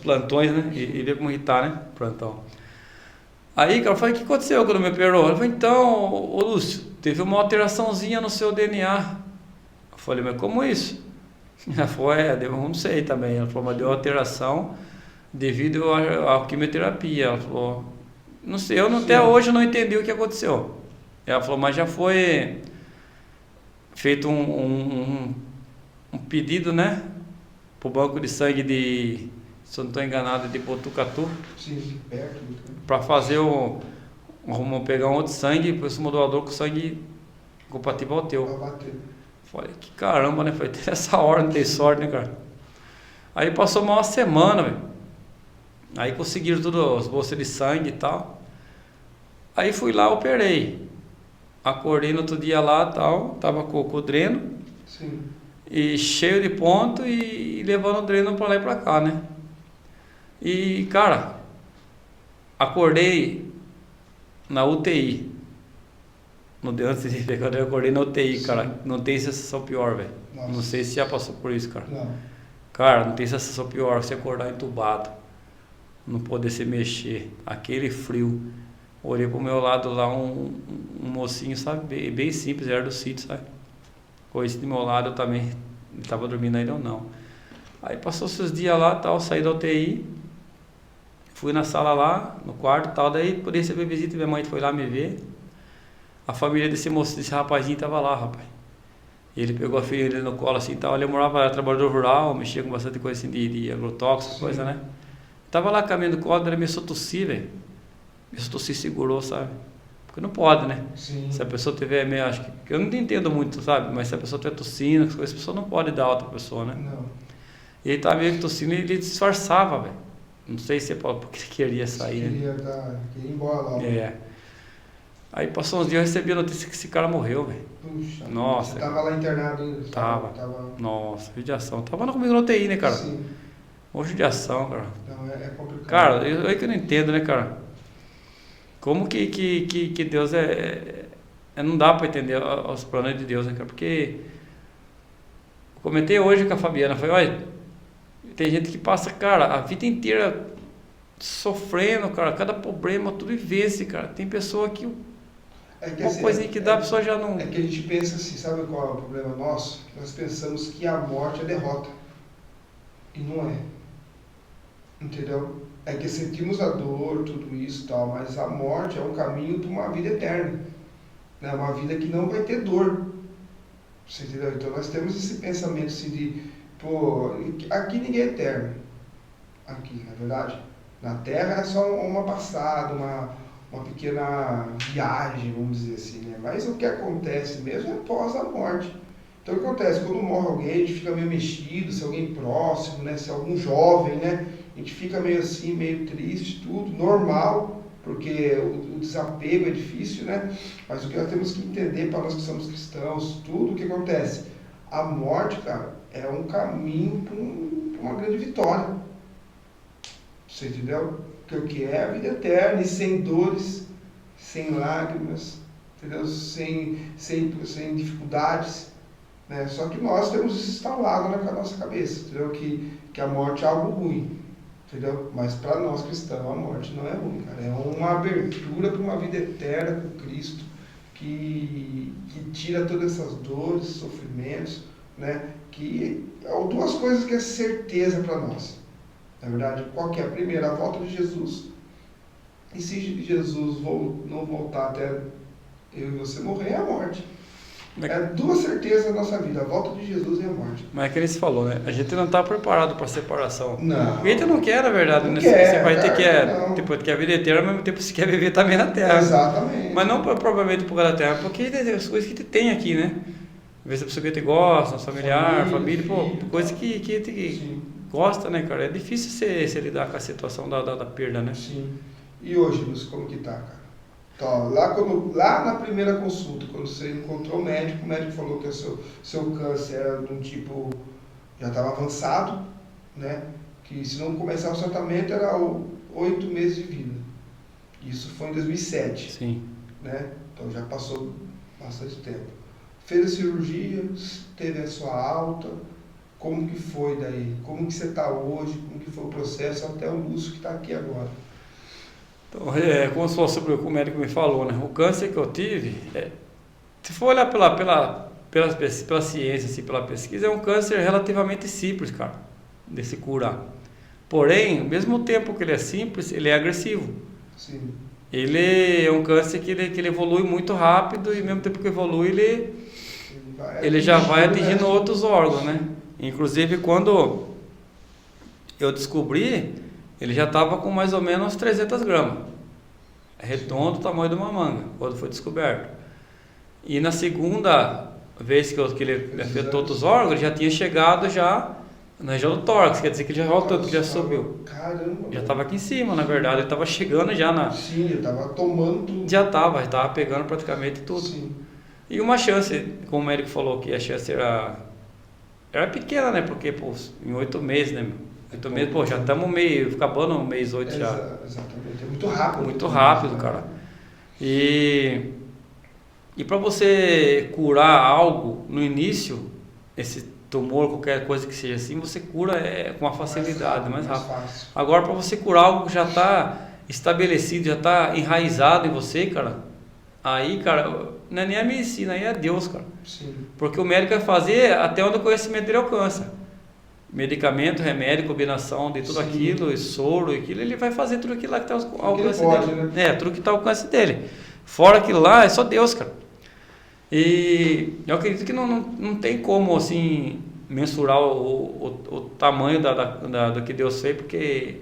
plantões, né? E ver como que tá, né? Plantão. Aí, cara, eu falei, o que aconteceu quando me operou? Ele falou, então, ô Lúcio, teve uma alteraçãozinha no seu DNA. Eu falei, mas como isso? Ela falou, eu não sei também. Ela falou, mas deu alteração devido à quimioterapia. Ela falou, não sei, até hoje eu não entendi o que aconteceu. Ela falou, mas já foi feito um pedido, né? Pro banco de sangue se eu não estou enganado, de Botucatu. Sim, perto. Para fazer pegar um outro sangue, para esse doador com sangue compatível ao teu. Falei, que caramba, né? Falei, até essa hora não tem sorte, né, cara? Aí passou uma semana, velho. Aí conseguiram tudo, as bolsas de sangue e tal. Aí fui lá, operei. Acordei no outro dia lá, tal, tava com o dreno. Sim. E cheio de ponto e levando o dreno pra lá e pra cá, né? E, cara, acordei na UTI. Antes de ver, eu acordei na UTI, cara. Não tem sensação pior, velho. Não sei se já passou por isso, cara. Não. Cara, não tem sensação pior você acordar entubado, não poder se mexer, aquele frio. Olhei pro meu lado lá, um mocinho, sabe, bem simples, era do sítio, sabe? Coisa do meu lado, eu também estava dormindo ainda ou não. Aí passou esses dias lá, tal, saí da UTI, fui na sala lá, no quarto, tal, daí por receber visita, minha mãe foi lá me ver. A família desse rapazinho tava lá, rapaz. Ele pegou a filha dele no colo assim, tal, ele era trabalhador rural, mexia com bastante coisa assim de agrotóxico, coisa, né? Tava lá caminhando no colo, ele começou a tossir, velho. Começou a tossir, segurou, sabe? Porque não pode, né? Sim. Se a pessoa tiver meio, acho que eu não entendo muito, sabe? Mas se a pessoa tiver tossindo, as coisas, a pessoa não pode dar outra pessoa, né? Não. E ele tava meio que tossindo e ele disfarçava, velho. Não sei se é porque ele queria sair, né? Queria ir embora lá. Aí passou uns dias, eu recebi a notícia que esse cara morreu, velho. Puxa. Nossa. Você tava lá internado ainda? Tava. Nossa, judiação. Tava comigo na UTI, né, cara? Sim. Ô, judiação, cara. Não, é complicado. Cara, é que eu não entendo, né, cara? Como que Deus não dá pra entender os planos de Deus, né, cara? Porque eu comentei hoje com a Fabiana, falei, olha, tem gente que passa, cara, a vida inteira sofrendo, cara, cada problema, tudo e vence, cara. Tem pessoa que uma assim, coisinha que dá, a pessoa já não... É que a gente pensa assim, sabe qual é o problema nosso? Nós pensamos que a morte é derrota. E não é. Entendeu? É que sentimos a dor, tudo isso e tal, mas a morte é um caminho para uma vida eterna. Né? Uma vida que não vai ter dor. Você entendeu? Então nós temos esse pensamento assim de, pô, aqui ninguém é eterno. Aqui, na verdade. Na Terra é só uma passada, uma pequena viagem, vamos dizer assim, né? Mas o que acontece mesmo é após a morte. Então o que acontece? Quando morre alguém, a gente fica meio mexido, se é alguém próximo, né? Se é algum jovem, né? A gente fica meio assim, meio triste, tudo, normal, porque o desapego é difícil, né? Mas o que nós temos que entender para nós que somos cristãos, tudo o que acontece? A morte, cara, é um caminho para uma grande vitória. Você entendeu? Porque o que é a vida eterna, e sem dores, sem lágrimas, entendeu? Sem dificuldades. né? Só que nós temos isso instalado na nossa cabeça, entendeu? Que a morte é algo ruim, entendeu? Mas para nós cristãos a morte não é ruim, cara. É uma abertura para uma vida eterna com Cristo, que tira todas essas dores, sofrimentos, né? Que são duas coisas que é certeza para nós. Na verdade, qual que é? A primeira, a volta de Jesus. E se Jesus não voltar até eu e você morrer, é a morte. É duas certezas na nossa vida, a volta de Jesus e a morte. Mas é que ele se falou, né? A gente não está preparado para separação. Não. Porque a gente não quer, na verdade, né? Você vai ter que tipo, quer a vida eterna, ao mesmo tempo você quer viver também na Terra. Exatamente. Mas não propriamente por causa da Terra, porque as coisas que a gente tem aqui, né? Às vezes a pessoa que a gente gosta, familiar, família, coisa que a gente gosta, né, cara? É difícil você lidar com a situação da perda, né? Sim. E hoje, Lúcio, como que tá, cara? Então, lá na primeira consulta, quando você encontrou o médico falou que o seu câncer era de um tipo, já estava avançado, né? Que se não começar o tratamento era 8 meses de vida. Isso foi em 2007. Sim. Né? Então já passou bastante tempo. Fez a cirurgia, teve a sua alta, como que foi daí? Como que você está hoje? Como que foi o processo até o Lúcio que está aqui agora? Então, como se fosse o que o médico me falou, né? O câncer que eu tive, se for olhar pela ciência, assim, pela pesquisa, é um câncer relativamente simples, cara, de se curar. Porém, ao mesmo tempo que ele é simples, ele é agressivo. Sim. Ele é um câncer que ele evolui muito rápido e ao mesmo tempo que evolui, ele já vai atingindo outros órgãos, né? Inclusive, quando eu descobri, ele já estava com mais ou menos 300 gramas. É redondo, o tamanho de uma manga, quando foi descoberto. E na segunda vez que ele afetou outros órgãos, ele já tinha chegado na região do tórax, quer dizer que ele já voltou, que já subiu. Caramba! Já estava aqui em cima, na verdade, ele estava chegando já na... Sim, ele estava tomando tudo. Já estava pegando praticamente tudo. Sim. E uma chance, como o médico falou, que a chance era pequena, né? Porque, pô, em 8 meses, né? 8 meses, pô, já estamos acabando o mês 8 já. Exatamente, é muito rápido. Muito rápido, cara. E para você curar algo no início, esse tumor, qualquer coisa que seja assim, você cura com uma facilidade, mais rápido. Fácil. Agora, para você curar algo que já está estabelecido, já está enraizado em você, cara, aí, cara, não é nem a medicina, aí é Deus, cara. Sim. Porque o médico vai fazer até onde o conhecimento dele alcança. Medicamento, remédio, combinação de tudo aquilo, e soro, e aquilo, ele vai fazer tudo aquilo lá que está ao alcance dele. Né? Tudo que está ao alcance dele. Fora aquilo lá, é só Deus, cara. E eu acredito que não tem como, assim, mensurar o tamanho do que Deus fez, porque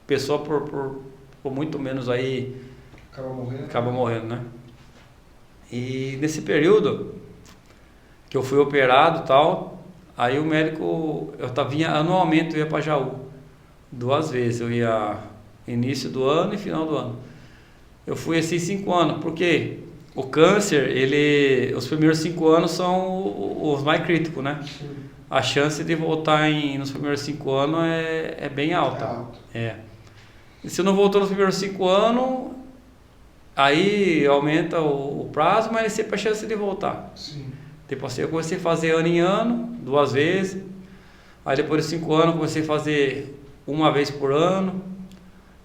pessoa por muito menos aí acaba morrendo, né? E nesse período que eu fui operado e tal, aí o médico, vinha anualmente, eu ia para Jaú 2 vezes, eu ia início do ano e final do ano. Eu fui assim 5 anos, porque o câncer, os primeiros 5 anos são os mais críticos, né? Sim. A chance de voltar nos primeiros 5 anos é bem alta. E se não voltou nos primeiros 5 anos, aí aumenta o prazo, mas sempre a chance de voltar. Sim. Tipo assim, eu comecei a fazer ano em ano, 2 vezes. Aí depois de 5 anos, comecei a fazer 1 vez por ano.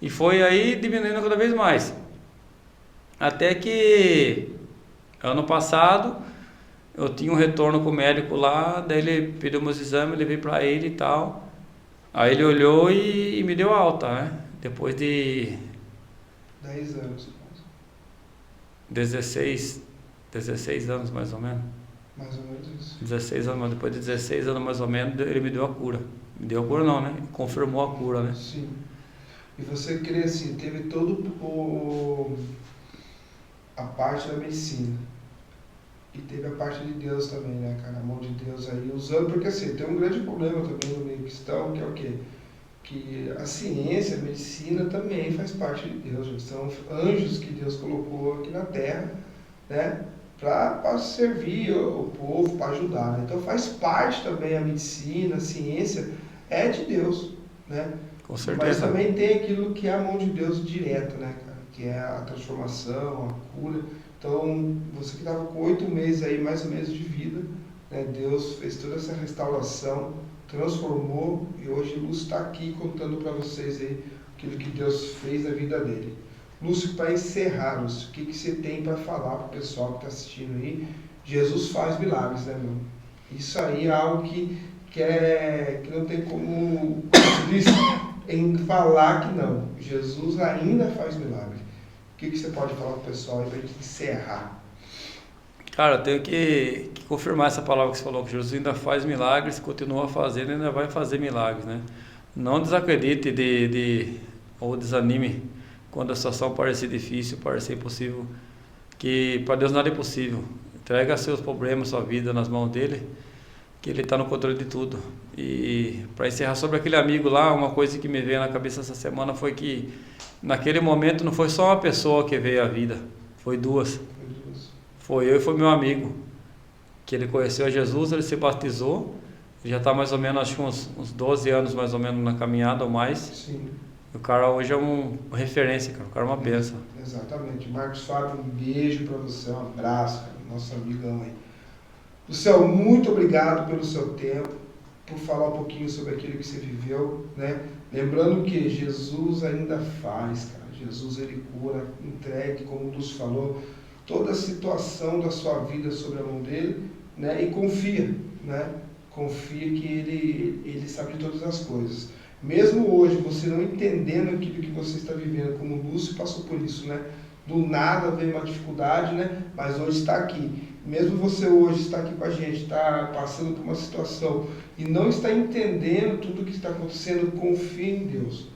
E foi aí diminuindo cada vez mais. Até que ano passado eu tinha um retorno com o médico lá, daí ele pediu meus exames, levei para ele e tal. Aí ele olhou e me deu alta, né? Depois de 10 anos. 16 anos mais ou menos. Mais ou menos isso. 16 anos, depois de 16 anos mais ou menos, ele me deu a cura. Me deu a cura não, né? Confirmou a cura, né? Sim. E você crê assim, teve todo a parte da medicina. E teve a parte de Deus também, né, cara? A mão de Deus aí usando, porque assim, tem um grande problema também no meio cristão, que é o quê? Que a ciência, a medicina também faz parte de Deus, gente. São anjos que Deus colocou aqui na Terra, né? Para servir o povo, para ajudar, né? Então faz parte também a medicina, a ciência, é de Deus, né? Com certeza. Mas também tem aquilo que é a mão de Deus direta, né, cara? Que é a transformação, a cura. Então, você que estava com 8 meses aí, mais ou menos, de vida, né? Deus fez toda essa restauração, transformou, e hoje o Lúcio está aqui contando para vocês aí aquilo que Deus fez na vida dele. Lúcio, para encerrar, Lúcio, o que você tem para falar para o pessoal que está assistindo aí? Jesus faz milagres, né, meu? Isso aí é algo que não tem como diz, em falar que não. Jesus ainda faz milagres. O que você pode falar para o pessoal aí para a gente encerrar? Cara, eu tenho que confirmar essa palavra que você falou, que Jesus ainda faz milagres, continua fazendo e ainda vai fazer milagres, né? Não desacredite ou desanime quando a situação parecer difícil, parecer impossível, que para Deus nada é impossível. Entrega seus problemas, sua vida nas mãos dele, que ele está no controle de tudo. E para encerrar sobre aquele amigo lá, uma coisa que me veio na cabeça essa semana foi que naquele momento não foi só uma pessoa que veio à vida, foi duas. Foi eu e foi meu amigo, que ele conheceu a Jesus, ele se batizou, já está mais ou menos, acho que uns 12 anos mais ou menos na caminhada ou mais. Sim. O cara hoje é uma referência, cara. O cara é uma bênção. Exatamente. Marcos Fábio, um beijo para você, um abraço, cara, nosso amigão aí. Luciano, muito obrigado pelo seu tempo, por falar um pouquinho sobre aquilo que você viveu, né? Lembrando que Jesus ainda faz, cara. Jesus, ele cura, entregue, como o Lúcio falou, toda a situação da sua vida sobre a mão dele, né? E confia, né? Confia que ele sabe de todas as coisas. Mesmo hoje, você não entendendo aquilo que você está vivendo, como o Lúcio passou por isso, né? Do nada veio uma dificuldade, né? Mas hoje está aqui. Mesmo você hoje está aqui com a gente, está passando por uma situação e não está entendendo tudo o que está acontecendo, confie em Deus.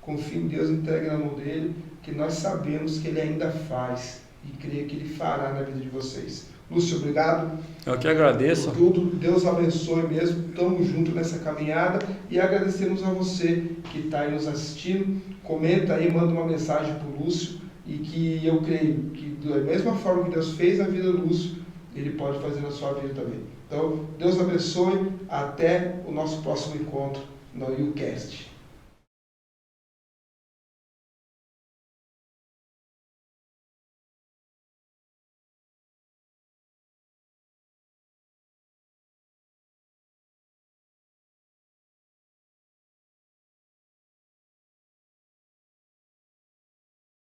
Confie em Deus, entregue na mão dele, que nós sabemos que ele ainda faz e creio que ele fará na vida de vocês. Lúcio, obrigado. Eu que agradeço. Por tudo, Deus abençoe mesmo, estamos juntos nessa caminhada e agradecemos a você que está aí nos assistindo. Comenta aí, manda uma mensagem para o Lúcio e que eu creio que da mesma forma que Deus fez na vida do Lúcio, ele pode fazer na sua vida também. Então, Deus abençoe, até o nosso próximo encontro no YouCast.